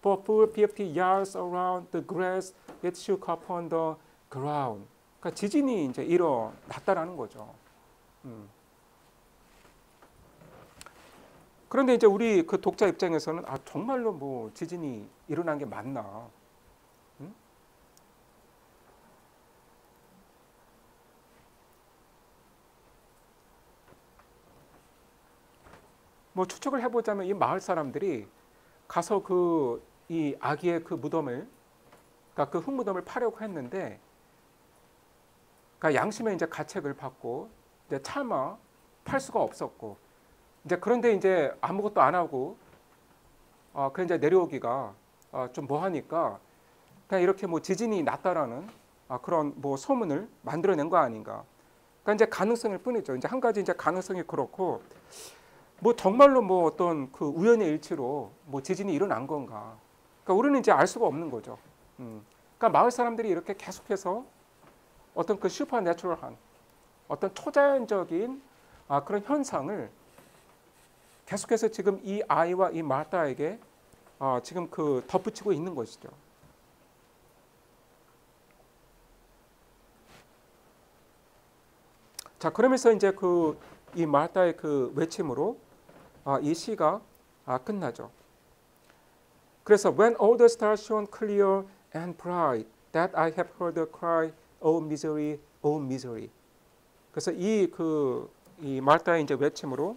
For full 50 yards around the grass, it shook upon the ground. 그러니까 지진이 이제 일어났다라는 거죠. 그런데 이제 우리 그 독자 입장에서는 정말로 뭐 지진이 일어난 게 맞나? 뭐 추측을 해보자면 이 마을 사람들이 가서 그 이 아기의 그 무덤을, 그러니까 그 흙무덤을 파려고 했는데, 그러니까 양심의 이제 가책을 받고 이제 차마 팔 수가 없었고, 이제 그런데 이제 아무것도 안 하고 그 이제 내려오기가 좀 뭐하니까 그냥 이렇게 뭐 지진이 났다라는 그런 뭐 소문을 만들어낸 거 아닌가. 그러니까 이제 가능성일 뿐이죠. 이제 한 가지 이제 가능성이 그렇고, 뭐 정말로 뭐 어떤 그 우연의 일치로 뭐 지진이 일어난 건가. 그러니까 우리는 이제 알 수가 없는 거죠. 그러니까 마을 사람들이 이렇게 계속해서 어떤 그 슈퍼내추럴한 어떤 초자연적인 그런 현상을 계속해서 지금 이 아이와 이 마르다에게 지금 그 덧붙이고 있는 것이죠. 자, 그러면서 이제 그 이 마르다의 그 외침으로 이 시가 끝나죠. 그래서 when all the stars shone clear and bright, that I have heard the cry, oh misery, oh misery. 그래서 이 마르다의 이제 외침으로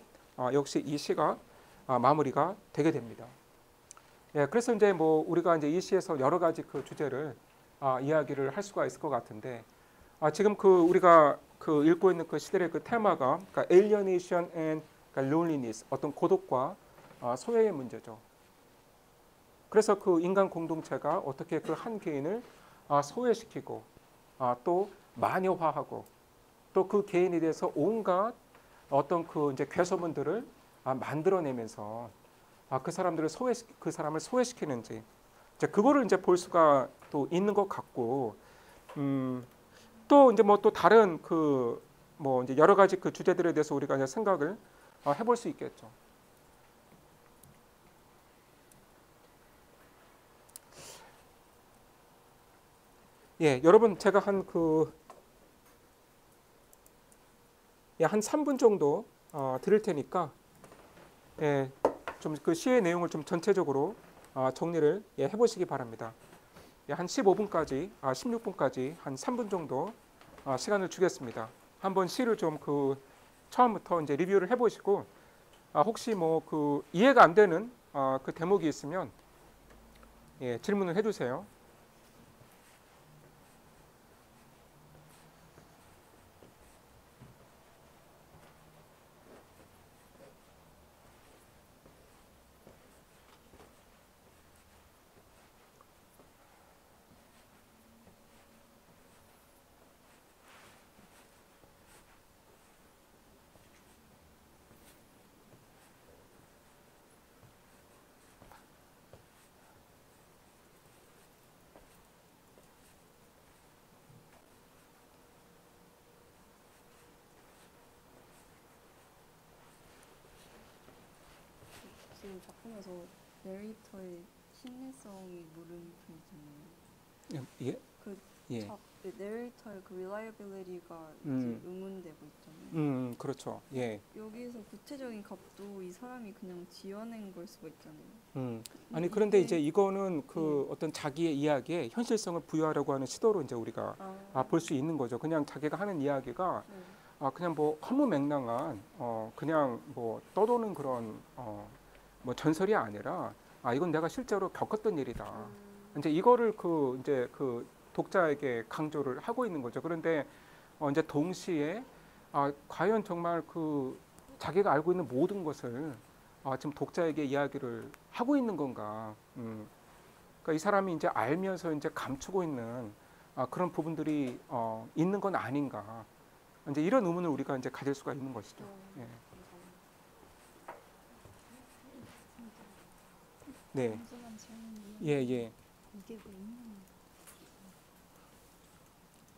역시 이 시가 마무리가 되게 됩니다. 예, 그래서 이제 뭐 우리가 이제 이 시에서 여러 가지 그 주제를 이야기를 할 수가 있을 것 같은데, 지금 그 우리가 그 읽고 있는 그 시들의 그 테마가 그러니까 alienation and 그러니까 loneliness, 어떤 고독과 소외의 문제죠. 그래서 그 인간 공동체가 어떻게 그 한 개인을 소외시키고 또 마녀화하고 또 그 개인에 대해서 온갖 어떤 그 이제 괴소문들을 만들어내면서 그 사람을 소외시키는지, 이제 그거를 이제 볼 수가 또 있는 것 같고, 또 이제 뭐 또 다른 그 뭐 이제 여러 가지 그 주제들에 대해서 우리가 이제 생각을 해볼 수 있겠죠. 예, 여러분 제가 한 3분 정도 드릴 테니까 예, 좀 그 시의 내용을 좀 전체적으로 정리를 해보시기 바랍니다. 예, 한 15분까지, 16분까지 한 3분 정도 시간을 주겠습니다. 한번 시를 좀 그 처음부터 이제 리뷰를 해보시고 혹시 뭐 그 이해가 안 되는 그 대목이 있으면 예, 질문을 해주세요. 지금 작품에서 내레이터의 신뢰성이 무른 부분이잖아요. 예? 그 예. 내레이터의 그 reliability가 이제 의문되고 있잖아요. 그렇죠. 예. 여기에서 구체적인 값도 이 사람이 그냥 지어낸 걸 수가 있잖아요. 아니 그런데 이게- 이제 이거는 그 어떤 자기의 이야기에 현실성을 부여하려고 하는 시도로 이제 우리가 볼 수 있는 거죠. 그냥 자기가 하는 이야기가 네. 그냥 뭐 허무맹랑한 그냥 뭐 떠도는 그런 뭐 전설이 아니라 이건 내가 실제로 겪었던 일이다. 이제 이거를 이제 그 독자에게 강조를 하고 있는 거죠. 그런데 이제 동시에 과연 정말 그 자기가 알고 있는 모든 것을 지금 독자에게 이야기를 하고 있는 건가? 그러니까 이 사람이 이제 알면서 이제 감추고 있는 그런 부분들이 있는 건 아닌가? 이제 이런 의문을 우리가 이제 가질 수가 있는 것이죠. 예. 네. 단순한 질문이요. 예, 예. 이게 왜 있는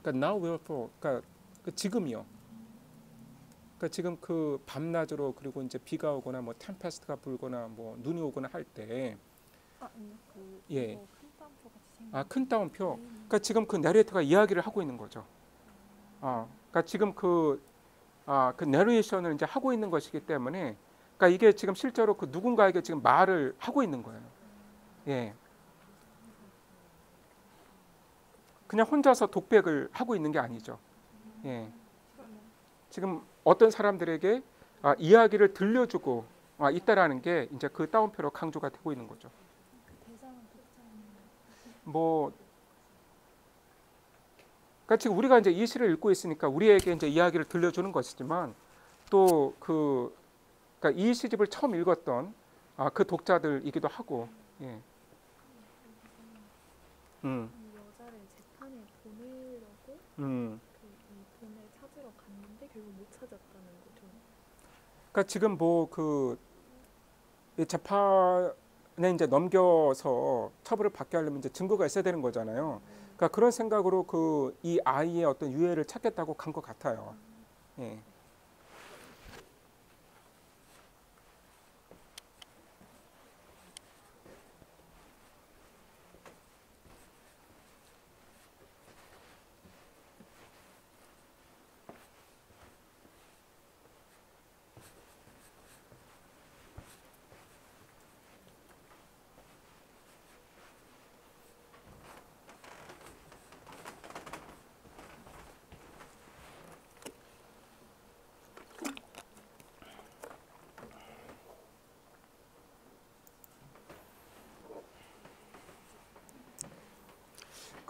그러니까 now wherefore, 그러니까 그 지금이요. 그러니까 지금 그 밤낮으로 그리고 이제 비가 오거나 뭐 템페스트가 불거나 뭐 눈이 오거나 할 때, 아니요. 예. 이거 큰 따옴표 같이 생긴 큰 따옴표. 그러니까 지금 그 내레이터가 이야기를 하고 있는 거죠. 그러니까 지금 그 내레이션을 이제 하고 있는 것이기 때문에, 그러니까 이게 지금 실제로 그 누군가에게 지금 말을 하고 있는 거예요. 예. 그냥 혼자서 독백을 하고 있는 게 아니죠. 예. 지금 어떤 사람들에게 이야기를 들려주고 있다라는 게 이제 그 따옴표로 강조가 되고 있는 거죠. 뭐, 그러니까 지금 우리가 이제 이 시를 읽고 있으니까 우리에게 이제 이야기를 들려주는 것이지만 또 그러니까 이 시집을 처음 읽었던 그 독자들이기도 하고, 예. 이 여자를 재판에 보내려고 이 돈을 찾으러 갔는데 결국 못 찾았다는 거죠. 그러니까 지금 뭐 이 재판에 이제 넘겨서 처벌을 받게 하려면 이제 증거가 있어야 되는 거잖아요. 그러니까 그런 생각으로 이 아이의 어떤 유해를 찾겠다고 간 것 같아요. 예.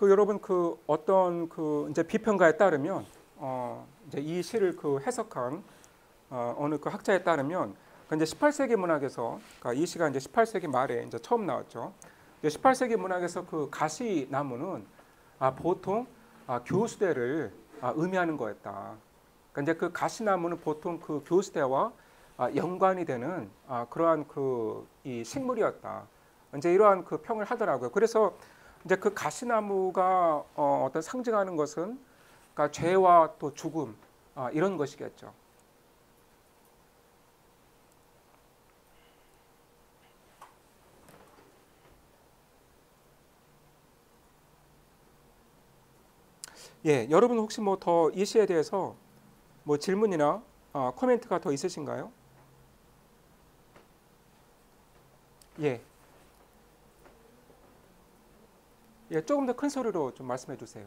여러분 어떤 이제 비평가에 따르면 이제 이 시를 해석한 어느 학자에 따르면 이제 18세기 문학에서 그러니까 이 시가 이제 18세기 말에 이제 처음 나왔죠. 이제 18세기 문학에서 가시나무는 보통 교수대를 의미하는 거였다. 그러니까 이제 가시나무는 보통 교수대와 연관이 되는 그러한 이 식물이었다. 이제 이러한 평을 하더라고요. 그래서 이제 가시나무가 어떤 상징하는 것은 그러니까 죄와 또 죽음 이런 것이겠죠. 예, 여러분 혹시 뭐 더 이 시에 대해서 뭐 질문이나 코멘트가 더 있으신가요? 예. 예, 조금 더 큰 소리로 좀 말씀해 주세요.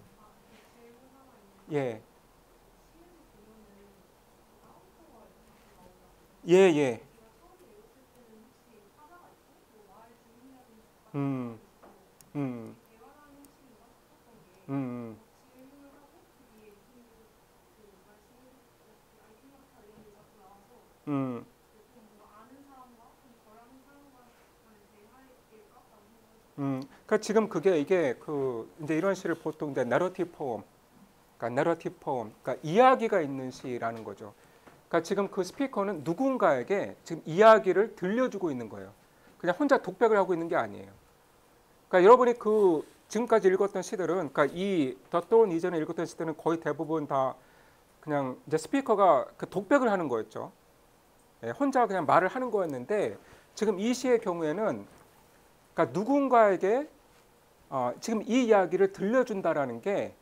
예. 예, 예. 음. 음. 음. 음. 그러니까 지금 그게 이게 그 이제 이런 시를 보통 이제 내러티브 포엠, 그러니까 내러티브 포엠, 그러니까 이야기가 있는 시라는 거죠. 그러니까 지금 그 스피커는 누군가에게 지금 이야기를 들려주고 있는 거예요. 그냥 혼자 독백을 하고 있는 게 아니에요. 그러니까 여러분이 그 지금까지 읽었던 시들은, 그러니까 이 더 또는 이전에 읽었던 시들은 거의 대부분 다 그냥 이제 스피커가 그 독백을 하는 거였죠. 예, 혼자 그냥 말을 하는 거였는데 지금 이 시의 경우에는 그러니까 누군가에게 지금 이 이야기를 들려준다라는 게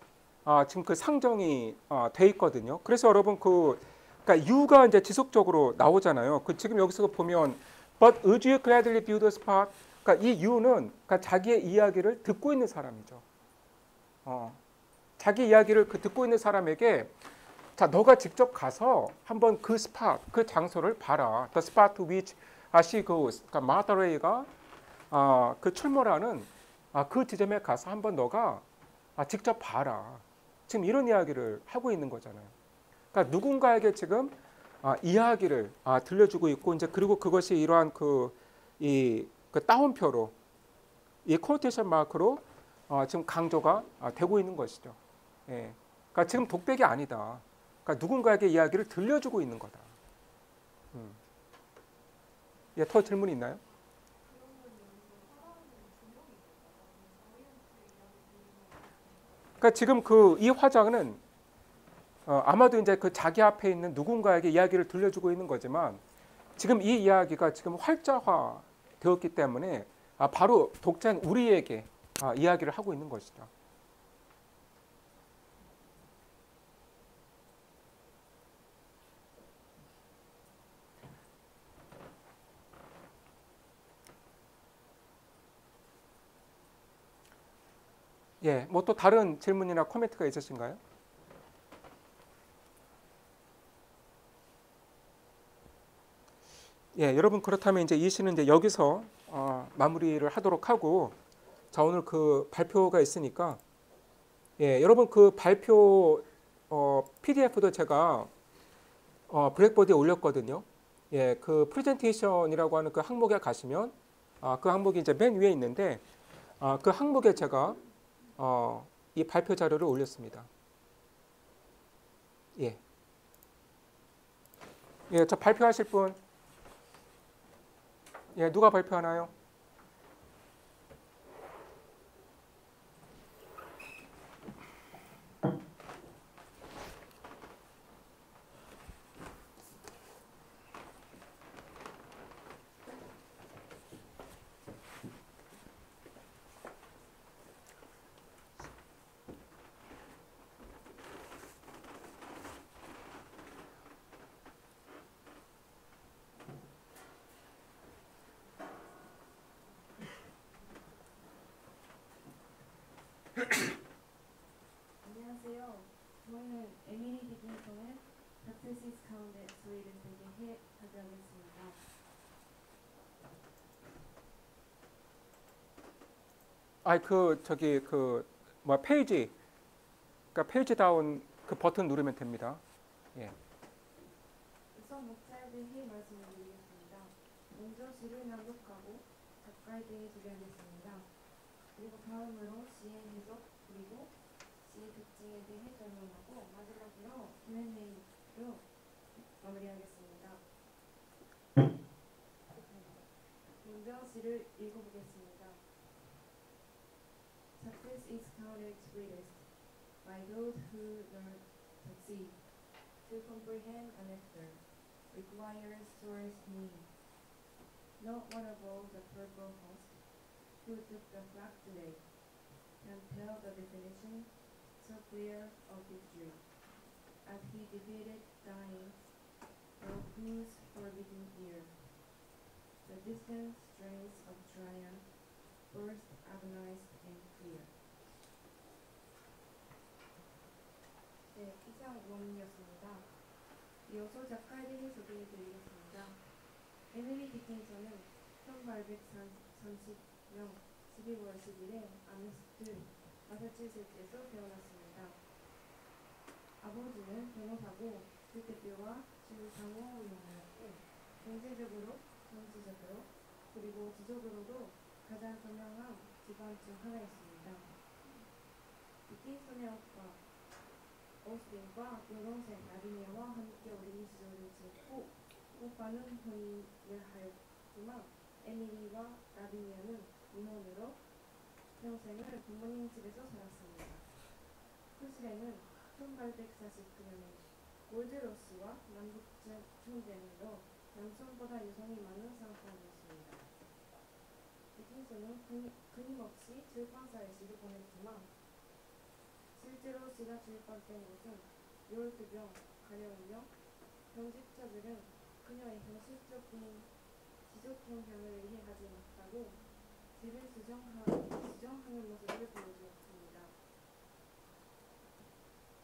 지금 그 상정이 돼 있거든요. 그래서 여러분 그러니까 you가 이제 지속적으로 나오잖아요. 그 지금 여기서 보면 but would you gladly build a spot? 그러니까 이 you는 그러니까 자기의 이야기를 듣고 있는 사람이죠. 자기 이야기를 듣고 있는 사람에게 자, 너가 직접 가서 한번 그 스팟, 그 장소를 봐라. The spot to which she goes. 그러니까 마더레이가 그 출몰하는 그 지점에 가서 한번 너가 직접 봐라. 지금 이런 이야기를 하고 있는 거잖아요. 그러니까 누군가에게 지금 이야기를 들려주고 있고 이제 그리고 그것이 이러한 그 따옴표로 이 코테이션 마크로 지금 강조가 되고 있는 것이죠. 예. 그러니까 지금 독백이 아니다. 그러니까 누군가에게 이야기를 들려주고 있는 거다. 예, 더 질문이 있나요? 그러니까 지금 이 화장은 아마도 이제 그 자기 앞에 있는 누군가에게 이야기를 들려주고 있는 거지만 지금 이 이야기가 지금 활자화 되었기 때문에 바로 독자인 우리에게 이야기를 하고 있는 것이죠. 예, 뭐 또 다른 질문이나 코멘트가 있으신가요? 예, 여러분 그렇다면 이제 이 시는 이제 여기서 마무리를 하도록 하고 자 오늘 그 발표가 있으니까 예, 여러분 그 발표 PDF도 제가 블랙보드에 올렸거든요. 예, 그 프레젠테이션이라고 하는 그 항목에 가시면 그 항목이 이제 맨 위에 있는데 그 항목에 제가 이 발표 자료를 올렸습니다. 예. 예, 저 발표하실 분? 예, 누가 발표하나요? 안녕하세요. 저희는 에밀리 디킨슨의 닥터시스 가운데 스웨이를 되게 발표하겠습니다. 저기 페이지, 그러니까 페이지 다운 그 버튼 누르면 됩니다. 예. 우선 목차에 대해 말씀을 드리겠습니다. 먼저 시를 낭독하고 작가에 대해 소개하겠습니다. 그리고 다음으로 시의 해석 그리고 시의 특징에 대해 설명하고 마지막으로 Q&A로 마무리하겠습니다. 먼저 시를 읽어보겠습니다. Success is counted greatest by those who learn to succeed. to comprehend a nectar requires source meaning. Not one of all the purple host who took the flag today can tell the definition so clear of victory, as he defeated dying of whose forbidden ear the distant strains of triumph burst agonized and clear. 네, 이상 원문이었습니다. 이어서 작가에 대해 소개해드리겠습니다. 에밀리 디킨슨은 1830년 12월 10일에 아미스트, 마사추세츠에서 태어났습니다. 아버지는 변호사고 주택교와 주상호위원이었고 경제적으로, 정치적으로, 그리고 지적으로도 가장 선명한 집안 중 하나였습니다. 디킨슨의 오빠 오스틴과 여동생 라비니아와 함께 어린이 시절을 지냈고 오빠는 혼인을 하였지만 에밀리와 라비니아는 임원으로 평생을 부모님 집에서 살았습니다. 후실에는 1849년에 골드러시와 남북 전쟁으로 남성보다 여성이 많은 상황이었습니다. 디킨슨은 끊임없이 출판사에 시를 보냈지만 실제로 시가 출판된 곳은 12병 가량이며 편집자들은 그녀의 현실적인 지적 형향을 이해하지 못하고 시를 수정하는 모습을 보여주었습니다.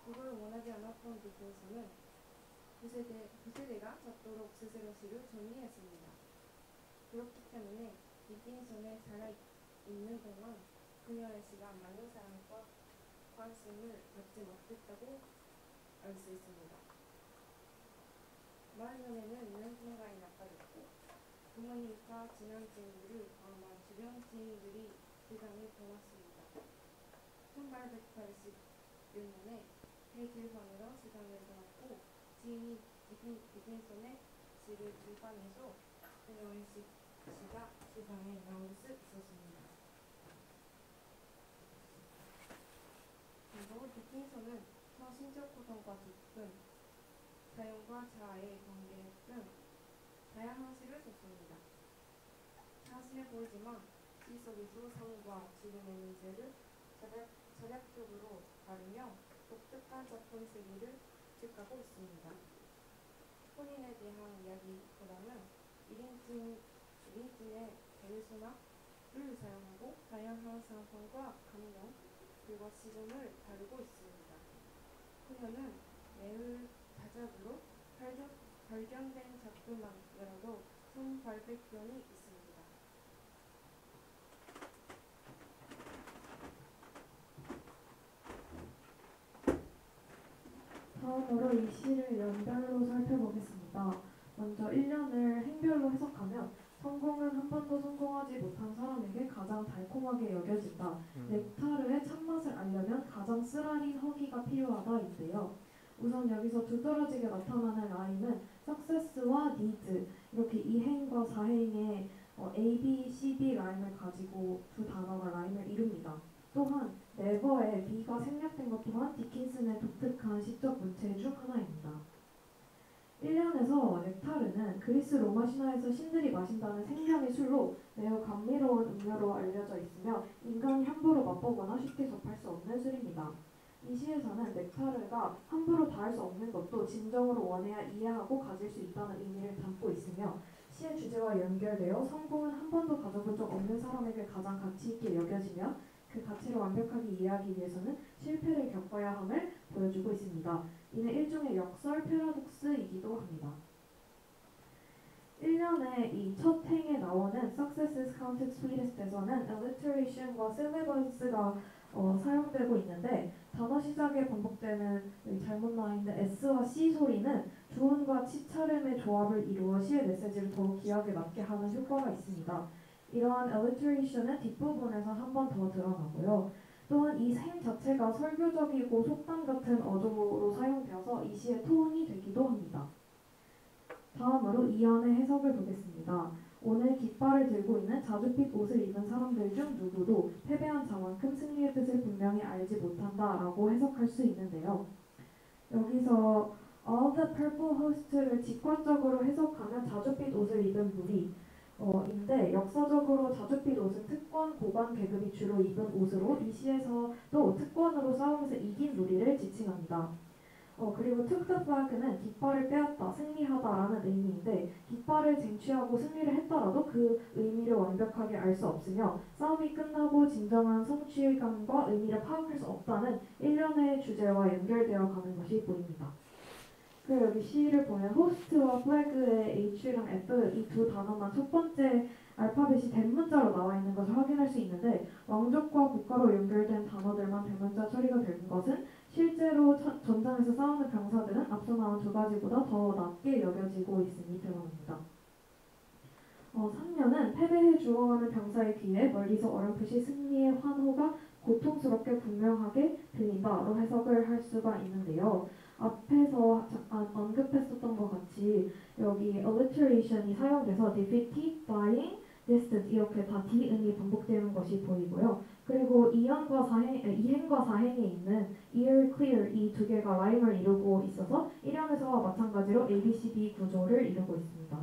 그걸 원하지 않았던 디킨슨은 후세대가 찾도록 스스로 시를 정리했습니다. 그렇기 때문에 디킨슨의 살아있는 동안 그녀의 시가 많은 사람과 관심을 받지 못했다고 알 수 있습니다. 말년에는 명성가에 나빠졌고 부모님과 친한 친구를 포함한 주변 지인들이 세상을 떠났습니다. 1881년에 폐질환으로 세상을 떠났고 지인이 디킨슨의 시를 출판해서 그녀의 시가 세상에 나올 수 있었습니다. 그리고 디킨슨은 정신적 고통과 기쁨, 자연과 자아의 관계 등 다양한 시를 썼습니다. 사실해 보이지만 시 속에서 삶과 지금의 문제를 자략적으로 다루며 독특한 작품 세계를 구축하고 있습니다. 혼인에 대한 이야기보다는 1인칭의 대리수나를 사용하고 다양한 상황과 감정, 그리고 시점을 다루고 있습니다. 그녀는 매우 다작으로 발견된 작품만으로도 1800편이 있습니다. 다음으로 이 시를 연별로 살펴보겠습니다. 먼저 1년을 행별로 해석하면 성공은 한 번도 성공하지 못한 사람에게 가장 달콤하게 여겨진다. 넥타르의 참맛을 알려면 가장 쓰라린 허기가 필요하다인데요. 우선 여기서 두드러지게 나타나는 라임은 success와 needs 이렇게 2행과 4행의 A, B, C, D 라임을 가지고 두 단어가 라임을 이룹니다. 또한 never에 B가 생략된 것 또한 디킨슨의 독특한 시적 문체 중 하나입니다. 1년에서 넥타르는 그리스 로마 신화에서 신들이 마신다는 생명의 술로 매우 감미로운 음료로 알려져 있으며 인간이 함부로 맛보거나 쉽게 접할 수 없는 술입니다. 이 시에서는 넥타르가 함부로 다할 수 없는 것도 진정으로 원해야 이해하고 가질 수 있다는 의미를 담고 있으며 시의 주제와 연결되어 성공은 한 번도 가져본 적 없는 사람에게 가장 가치 있게 여겨지며 그 가치를 완벽하게 이해하기 위해서는 실패를 겪어야 함을 보여주고 있습니다. 이는 일종의 역설 패러독스이기도 합니다. 1년에 이 첫 행에 나오는 Successes Counted Sweetest에서는 alliteration과 syllabus가 사용되고 있는데 단어 시작에 반복되는 잘못 나와있는 S와 C 소리는 주어과 치차름의 조합을 이루어 시의 메시지를 더욱 귀하게 맞게 하는 효과가 있습니다. 이러한 alliteration은 뒷부분에서 한 번 더 드러나고요. 또한 이 생 자체가 설교적이고 속담 같은 어조로 사용되어서 이 시의 톤이 되기도 합니다. 다음으로 이안의 해석을 보겠습니다. 오늘 깃발을 들고 있는 자주빛 옷을 입은 사람들 중 누구도 패배한 자만큼 승리의 뜻을 분명히 알지 못한다라고 해석할 수 있는데요. 여기서 All the purple host를 직관적으로 해석하면 자줏빛 옷을 입은 무리 인데 역사적으로 자줏빛 옷은 특권 고관 계급이 주로 입은 옷으로 이 시에서도 특권으로 싸우면서 이긴 무리를 지칭합니다. 그리고 took the flag는 깃발을 빼앗다, 승리하다라는 의미인데 깃발을 쟁취하고 승리를 했더라도 그 의미를 완벽하게 알 수 없으며 싸움이 끝나고 진정한 성취감과 의미를 파악할 수 없다는 일련의 주제와 연결되어 가는 것이 보입니다. 그리고 여기 시를 보면 호스트와 플래그의 H랑 F 이 두 단어만 첫 번째 알파벳이 대문자로 나와 있는 것을 확인할 수 있는데 왕족과 국가로 연결된 단어들만 대문자 처리가 된 것은 실제로 전장에서 싸우는 병사들은 앞서 나온 두 가지보다 더 낮게 여겨지고 있음이 드러납니다. 3년은 패배해 죽어가는 병사의 귀에 멀리서 어렴풋이 승리의 환호가 고통스럽게 분명하게 들린다로 해석을 할 수가 있는데요. 앞에서 언급했었던 것 같이 여기 alliteration이 사용돼서 defeated, dying, distant 이렇게 다 디음이 반복되는 것이 보이고요. 그리고 이행과 사행에 있는 ear, clear 이 두 개가 라임을 이루고 있어서 1연에서와 마찬가지로 ABCD 구조를 이루고 있습니다.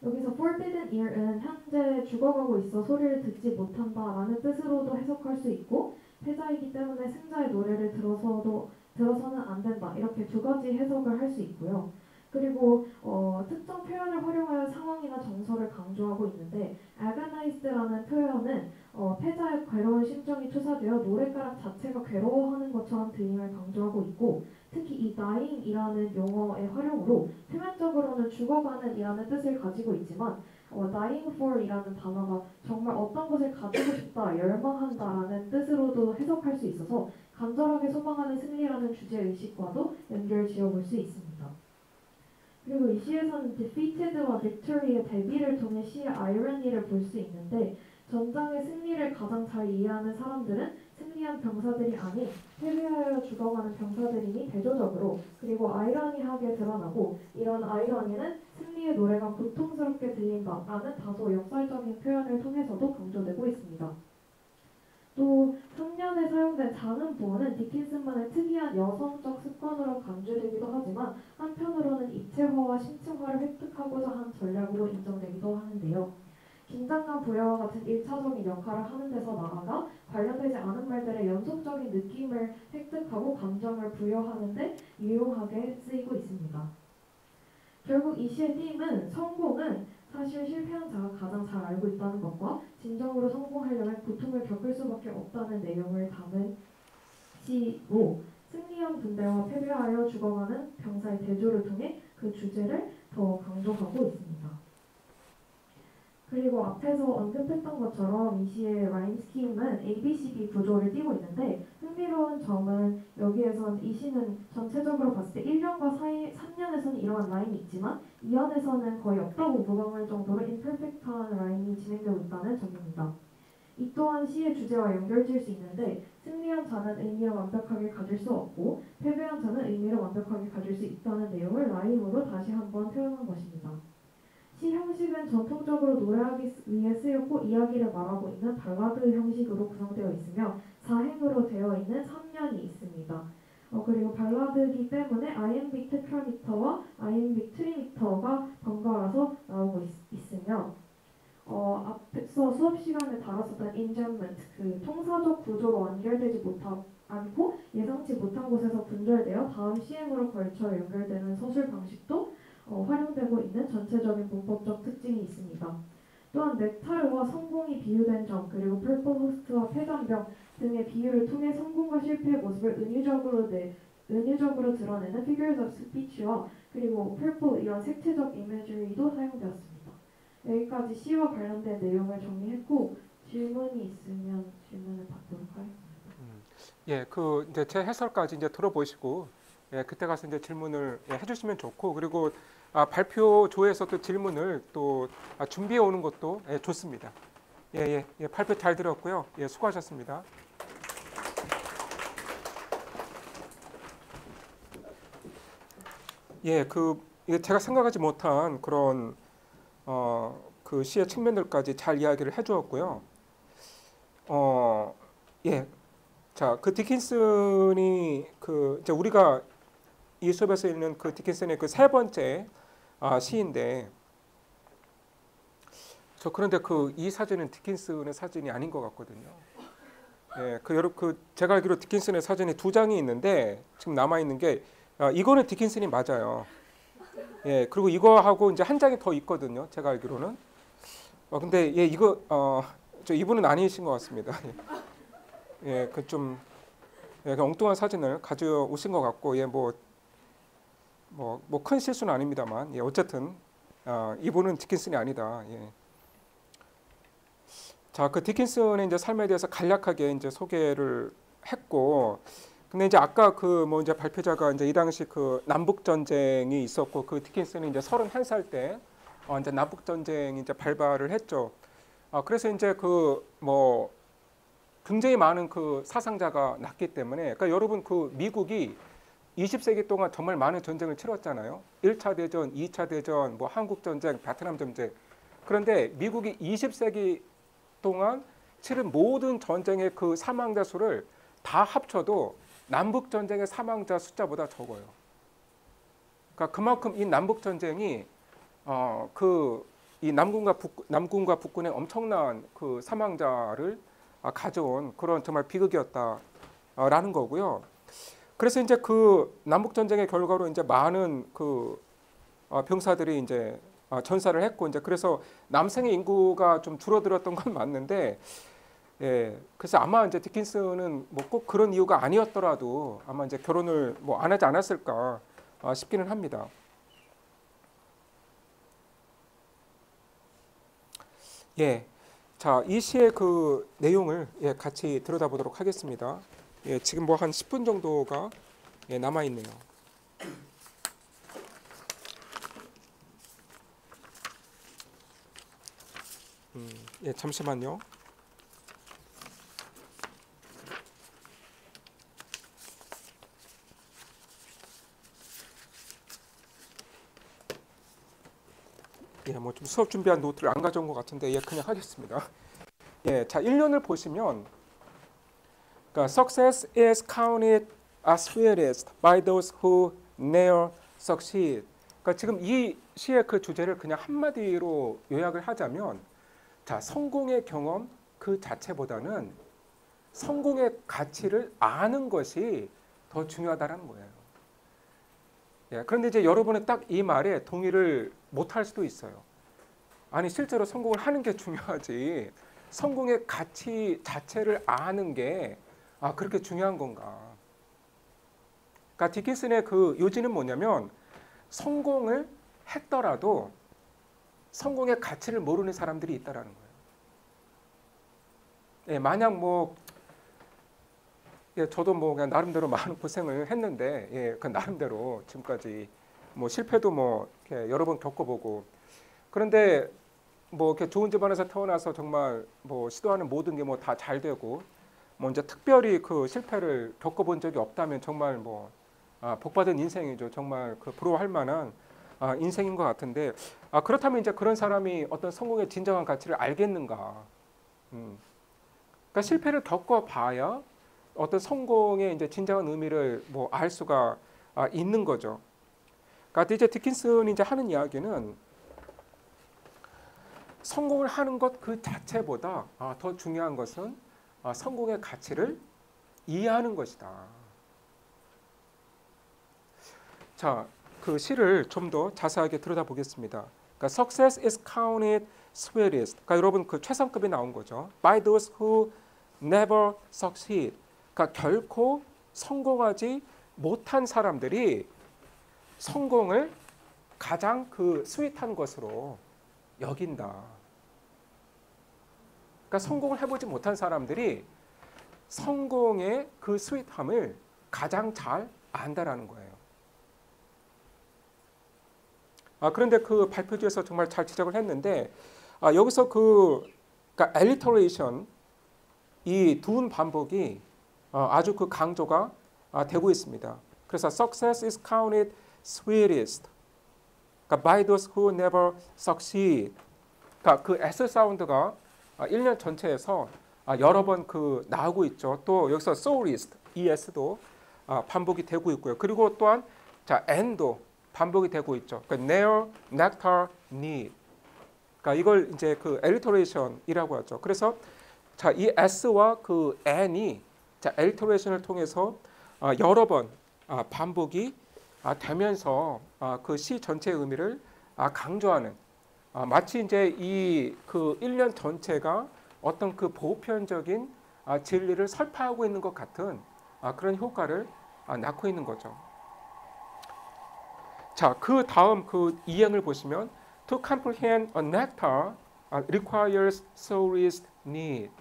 여기서 forbidden ear은 현재 죽어가고 있어 소리를 듣지 못한다라는 뜻으로도 해석할 수 있고 패자이기 때문에 승자의 노래를 들어서는 안 된다 이렇게 두 가지 해석을 할 수 있고요. 그리고 특정 표현을 활용하여 상황이나 정서를 강조하고 있는데 agonized라는 표현은 패자의 괴로운 심정이 투사되어 노랫가락 자체가 괴로워하는 것처럼 들림을 강조하고 있고 특히 이 dying이라는 용어의 활용으로 표면적으로는 죽어가는 이라는 뜻을 가지고 있지만 dying for 이라는 단어가 정말 어떤 것을 가지고 싶다, 열망한다라는 뜻으로도 해석할 수 있어서 간절하게 소망하는 승리라는 주제의식과도 연결 지어볼 수 있습니다. 그리고 이 시에서는 defeated와 victory의 대비를 통해 시의 irony를 볼 수 있는데 전장의 승리를 가장 잘 이해하는 사람들은 승리한 병사들이 아닌 패배하여 죽어가는 병사들이니 대조적으로 그리고 아이러니하게 드러나고 이런 아이러니는 승리의 노래가 고통스럽게 들린다라는 다소 역설적인 표현을 통해서도 강조되고 있습니다. 또 3년에 사용된 작은 부호는 디킨슨만의 특이한 여성적 습관으로 간주되기도 하지만 한편으로는 입체화와 심층화를 획득하고자 한 전략으로 인정되기도 하는데요. 긴장감 부여와 같은 1차적인 역할을 하는 데서 나아가 관련되지 않은 말들의 연속적인 느낌을 획득하고 감정을 부여하는 데 유용하게 쓰이고 있습니다. 결국 이 시의 띠임은 성공은 사실 실패한 자가 가장 잘 알고 있다는 것과 진정으로 성공하려면 고통을 겪을 수밖에 없다는 내용을 담은 시로 승리한 군대와 패배하여 죽어가는 병사의 대조를 통해 그 주제를 더 강조하고 있습니다. 그리고 앞에서 언급했던 것처럼 이 시의 라임 스킴은 ABCD 구조를 띠고 있는데 흥미로운 점은 여기에선 이 시는 전체적으로 봤을 때 1년과 3년에서는 이러한 라임이 있지만 2년에서는 거의 없다고 무방할 정도로 imperfect한 라임이 진행되고 있다는 점입니다. 이 또한 시의 주제와 연결될 수 있는데 승리한 자는 의미를 완벽하게 가질 수 없고 패배한 자는 의미를 완벽하게 가질 수 있다는 내용을 라임으로 다시 한번 표현한 것입니다. 시 형식은 전통적으로 노래하기 위해 쓰였고 이야기를 말하고 있는 발라드 형식으로 구성되어 있으며 사행으로 되어 있는 3년이 있습니다. 그리고 발라드이기 때문에 iambic 테트라미터와 iambic 트리미터가 번갈아서 나오고 있으며 앞서 수업 시간에 다뤘었던 enjambment, 그 통사적 구조로 완결되지 않고 예상치 못한 곳에서 분절되어 다음 시행으로 걸쳐 연결되는 서술 방식도 활용되고 있는 전체적인 문법적 특징이 있습니다. 또한 넥타르와 성공이 비유된 점 그리고 펄플 호스트와 폐간병 등의 비유를 통해 성공과 실패의 모습을 은유적으로 드러내는 figures of speech와 그리고 펄플 이런 색채적 이미지도 사용되었습니다. 여기까지 시와 관련된 내용을 정리했고 질문이 있으면 질문을 받도록 하겠습니다. 이제 제 해설까지 이제 들어보시고 그때 가서 이제 질문을 해주시면 좋고 그리고 발표조에서 또 질문을 또 준비해 오는 것도 좋습니다. 발표 잘 들었고요. 수고하셨습니다. 제가 생각하지 못한 그런 그 시의 측면들까지 잘 이야기를 해주었고요. 자, 그 디킨슨이 이제 우리가 이 수업에서 읽는 그 디킨슨의 그 세 번째 시인데, 저 그런데 그 이 사진은 디킨슨의 사진이 아닌 것 같거든요. 예, 여러분 제가 알기로 디킨슨의 사진이 2장이 있는데 지금 남아 있는 게 이거는 디킨슨이 맞아요. 예, 그리고 이거하고 이제 한 장이 더 있거든요. 제가 알기로는. 근데 예, 이거 저 이분은 아니신 것 같습니다. 예, 그 좀 엉뚱한 사진을 가져오신 것 같고, 예, 뭐 큰 실수는 아닙니다만, 예, 어쨌든 이분은 디킨슨이 아니다. 예. 자, 그 디킨슨의 이제 삶에 대해서 간략하게 이제 소개를 했고, 근데 이제 아까 그 뭐 이제 발표자가 이제 이 당시 그 남북 전쟁이 있었고, 그 디킨슨이 이제 31살 때 이제 남북 전쟁이 이제 발발을 했죠. 그래서 이제 그 뭐 굉장히 많은 그 사상자가 났기 때문에, 그러니까 여러분 그 미국이 20세기 동안 정말 많은 전쟁을 치렀잖아요. 1차 대전, 2차 대전, 뭐 한국 전쟁, 베트남 전쟁. 그런데 미국이 20세기 동안 치른 모든 전쟁의 그 사망자 수를 다 합쳐도 남북 전쟁의 사망자 숫자보다 적어요. 그러니까 그만큼 이 남북 전쟁이 이 남군과 북군의 엄청난 그 사망자를 가져온 그런 정말 비극이었다라는 거고요. 그래서 이제 그 남북 전쟁의 결과로 이제 많은 그 병사들이 이제 전사를 했고, 이제 그래서 남성의 인구가 좀 줄어들었던 건 맞는데, 예, 그래서 아마 이제 디킨슨은 뭐 꼭 그런 이유가 아니었더라도 아마 이제 결혼을 뭐 안 하지 않았을까 싶기는 합니다. 예, 자, 이 시의 그 내용을 같이 들여다보도록 하겠습니다. 예, 지금 뭐 한 10분 정도가 남아 있네요. 예, 잠시만요. 예, 뭐 좀 수업 준비한 노트를 안 가져온 것 같은데, 예, 그냥 하겠습니다. 예, 자, 1년을 보시면, 그러니까 success is counted as sweetest by those who never succeed. 그러니까 지금 이 시의 그 주제를 그냥 한마디로 요약을 하자면, 자, 성공의 경험 그 자체보다는 성공의 가치를 아는 것이 더 중요하다는 거예요. 예, 그런데 이제 여러분은 딱 이 말에 동의를 못할 수도 있어요. 아니, 실제로 성공을 하는 게 중요하지, 성공의 가치 자체를 아는 게 그렇게 중요한 건가? 그러니까 디킨슨의 그 요지는 뭐냐면, 성공을 했더라도 성공의 가치를 모르는 사람들이 있다라는 거예요. 예, 만약 뭐 저도 뭐 그냥 나름대로 많은 고생을 했는데, 예, 그 나름대로 지금까지 뭐 실패도 뭐 이렇게 여러 번 겪어보고, 그런데 뭐 이렇게 좋은 집안에서 태어나서 정말 뭐 시도하는 모든 게 뭐 다 잘 되고, 뭐 이제 특별히 그 실패를 겪어본 적이 없다면 정말 뭐 복받은 인생이죠. 정말 그 부러워할 만한 인생인 것 같은데, 그렇다면 이제 그런 사람이 어떤 성공의 진정한 가치를 알겠는가? 그러니까 실패를 겪어봐야 어떤 성공의 이제 진정한 의미를 뭐 알 수가 있는 거죠. 그러니까 이제 디킨슨이 이제 하는 이야기는 성공을 하는 것 그 자체보다 더 중요한 것은 성공의 가치를 이해하는 것이다. 자, 그 시를 좀 더 자세하게 들여다보겠습니다. 그러니까 success is counted sweetest. 그러니까 여러분 그 최상급이 나온 거죠. By those who never succeed. 그러니까 결코 성공하지 못한 사람들이 성공을 가장 그 스윗한 것으로 여긴다. 그러니까 성공을 해보지 못한 사람들이 성공의 그 스윗함을 가장 잘 안다라는 거예요. 그런데 그 발표지에서 정말 잘 지적을 했는데, 여기서 그러니까 alliteration, 이 두음 반복이 아주 그 강조가 되고 있습니다. 그래서 success is counted sweetest. 그러니까 by those who never succeed. 그러니까 그 S 사운드가 1년 전체에서 여러 번 그 나오고 있죠. 또 여기서 sourest, ES도 반복이 되고 있고요. 그리고 또한 자, and도 반복이 되고 있죠. 그러니까 near, nectar, need. 그러니까 이걸 이제 그 alliteration이라고 하죠. 그래서 자, 이 s와 그 and이 자, alliteration을 통해서 여러 번 반복이 되면서 그 시 전체의 의미를 강조하는 마치 이제 이 그 1년 전체가 어떤 그 보편적인 진리를 설파하고 있는 것 같은 그런 효과를 낳고 있는 거죠. 자, 그 다음 그 이행을 보시면 to comprehend a nectar requires soul's need.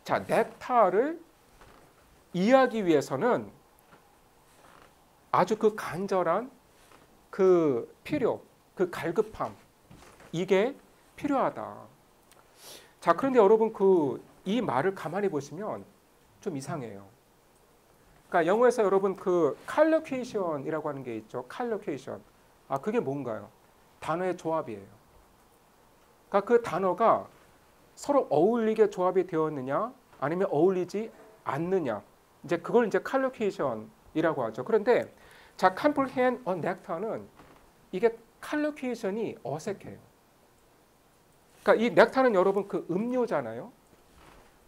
자, 넥타를 이해하기 위해서는 아주 그 간절한 그 필요, 그 갈급함 이게 필요하다. 자, 그런데 여러분 그 이 말을 가만히 보시면 좀 이상해요. 그러니까 영어에서 여러분 그 collocation이라고 하는 게 있죠. collocation. 그게 뭔가요? 단어의 조합이에요. 그러니까 그 단어가 서로 어울리게 조합이 되었느냐, 아니면 어울리지 않느냐. 이제 그걸 이제 collocation이라고 하죠. 그런데 자, comprehend a nectar는 이게 collocation이 어색해요. 그러니까 이 넥타는 여러분 그 음료잖아요.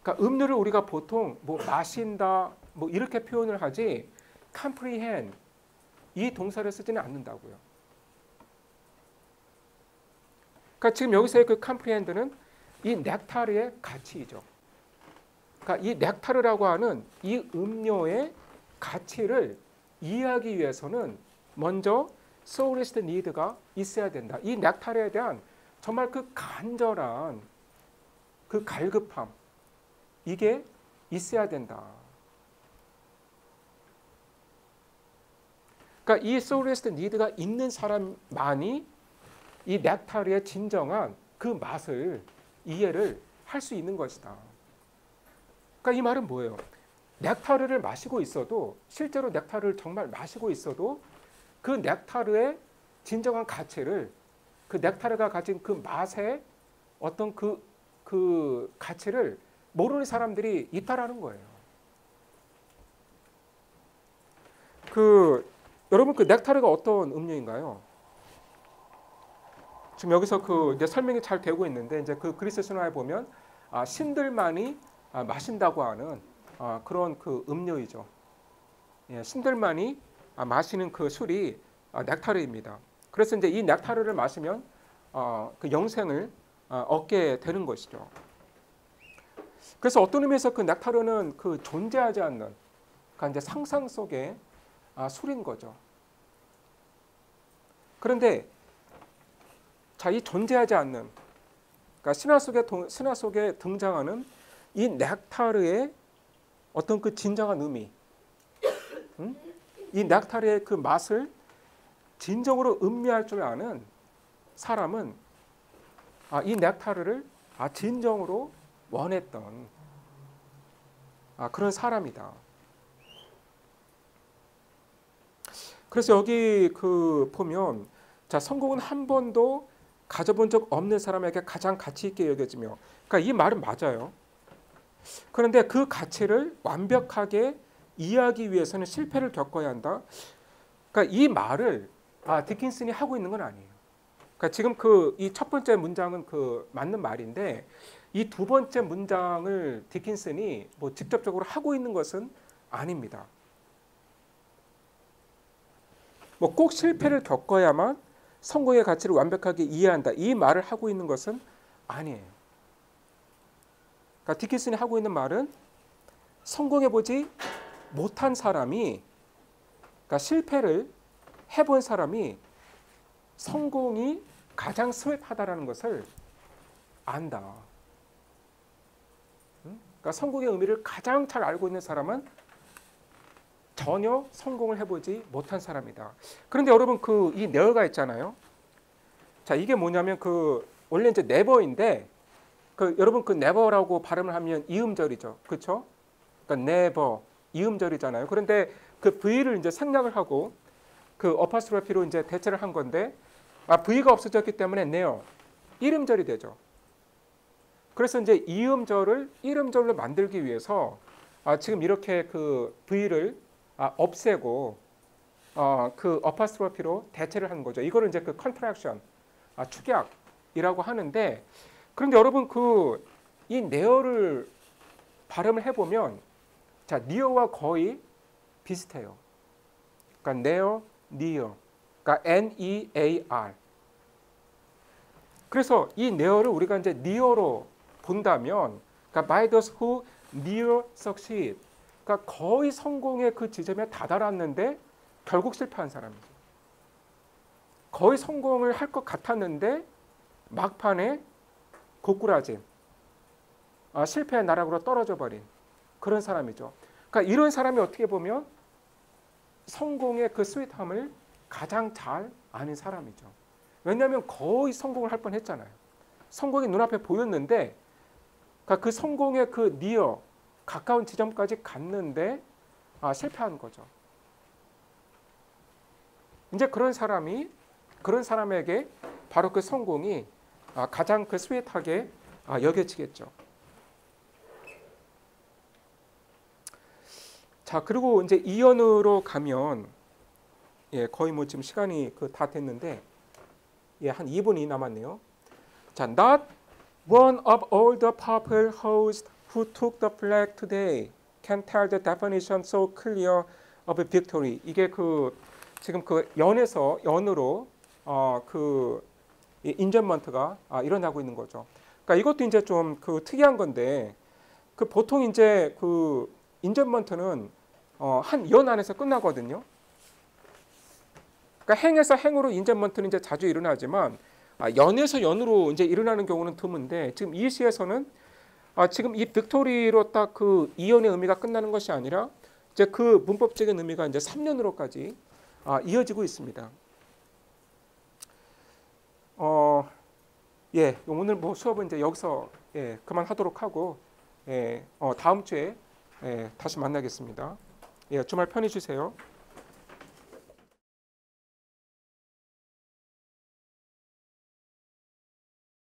그러니까 음료를 우리가 보통 뭐 마신다 뭐 이렇게 표현을 하지 comprehend 이 동사를 쓰지는 않는다고요. 그러니까 지금 여기서의 그 comprehend는 이 넥타르의 가치이죠. 그러니까 이 넥타르라고 하는 이 음료의 가치를 이해하기 위해서는 먼저 soulist need가 있어야 된다. 이 넥타르에 대한 정말 그 간절한 그 갈급함 이게 있어야 된다. 그러니까 이 soulist need가 있는 사람만이 이 넥타르의 진정한 그 맛을 이해를 할 수 있는 것이다. 그러니까 이 말은 뭐예요? 넥타르를 마시고 있어도 실제로 넥타르를 정말 마시고 있어도 그 넥타르의 진정한 가치를 그 넥타르가 가진 그 맛의 어떤 그 가치를 모르는 사람들이 있다라는 거예요. 여러분 그 넥타르가 어떤 음료인가요? 지금 여기서 그 이제 설명이 잘 되고 있는데 이제 그 그리스 신화에 보면 신들만이 마신다고 하는 그런 그 음료이죠. 예, 신들만이 마시는 그 술이 넥타르입니다. 그래서 이제 이 넥타르를 마시면 그 영생을 얻게 되는 것이죠. 그래서 어떤 의미에서 그 넥타르는 그 존재하지 않는 그러니까 이제 상상 속의 술인 거죠. 그런데 자, 이 존재하지 않는 그러니까 신화 속에 등장하는 이 넥타르의 어떤 그 진정한 의미, 이 넥타르의 그 맛을 진정으로 음미할 줄 아는 사람은 이 넥타르를 진정으로 원했던 그런 사람이다. 그래서 여기 그 보면 자, 성공은 한 번도 가져본 적 없는 사람에게 가장 가치 있게 여겨지며, 그러니까 이 말은 맞아요. 그런데 그 가치를 완벽하게 이해하기 위해서는 실패를 겪어야 한다. 그러니까 이 말을 디킨슨이 하고 있는 건 아니에요. 그러니까 지금 그 이 첫 번째 문장은 그 맞는 말인데 이 두 번째 문장을 디킨슨이 뭐 직접적으로 하고 있는 것은 아닙니다. 뭐 꼭 실패를 겪어야만 성공의 가치를 완벽하게 이해한다. 이 말을 하고 있는 것은 아니에요. 그러니까 디킨슨이 하고 있는 말은 성공해보지 못한 사람이, 그러니까 실패를 해본 사람이 성공이 가장 스윗하다라는 것을 안다. 그러니까 성공의 의미를 가장 잘 알고 있는 사람은 전혀 성공을 해보지 못한 사람이다. 그런데 여러분 그 이 never가 있잖아요. 자, 이게 뭐냐면 그 원래 이제 never인데 그 여러분 그 never라고 발음을 하면 이음절이죠, 그렇죠? 그러니까 never 이음절이잖아요. 그런데 그 v를 이제 생략을 하고 그 어퍼스트로피로 이제 대체를 한 건데 v가 없어졌기 때문에 never 이음절이 되죠. 그래서 이제 이음절을 이음절로 만들기 위해서 지금 이렇게 그 v를 없애고 그 어퍼스트로피로 대체를 하는 거죠. 이거를 이제 그 컨트랙션, 축약이라고 하는데, 그런데 여러분 그 이 near를 발음을 해보면 자 near와 거의 비슷해요. 그러니까 near, 그러니까 N-E-A-R. 그래서 이 near를 우리가 이제 near로 본다면, 그러니까 by those who near succeed, 그러니까 거의 성공의 그 지점에 다다랐는데 결국 실패한 사람이죠. 거의 성공을 할 것 같았는데 막판에 고꾸라짐, 실패의 나락으로 떨어져 버린 그런 사람이죠. 그러니까 이런 사람이 어떻게 보면 성공의 그 스윗함을 가장 잘 아는 사람이죠. 왜냐하면 거의 성공을 할 뻔했잖아요. 성공이 눈앞에 보였는데, 그러니까 그 성공의 그 니어 가까운 지점까지 갔는데 실패한 거죠. 이제 그런 사람에게 바로 그 성공이 가장 그 스윗하게 여겨지겠죠. 자, 그리고 이제 이연으로 가면 거의 뭐 지금 시간이 다 됐는데 한 2분이 남았네요. 자, not one of all the popular hosts who took the flag today can tell the definition so clear of victory. 이게 지금 연으로 그 인전먼트가 일어나고 있는 거죠. 그러니까 이것도 이제 좀 특이한 건데, 보통 이제 인전먼트는 한 연 안에서 끝나거든요. 그러니까 행에서 행으로 인전먼트는 이제 자주 일어나지만 연에서 연으로 이제 일어나는 경우는 드문데, 지금 이 시에서는 지금 이 빅토리로 딱 그 이연의 의미가 끝나는 것이 아니라 이제 그 문법적인 의미가 이제 3년으로까지 이어지고 있습니다. 오늘 뭐 수업은 이제 여기서 그만하도록 하고 다음 주에 다시 만나겠습니다. 주말 편히 쉬세요.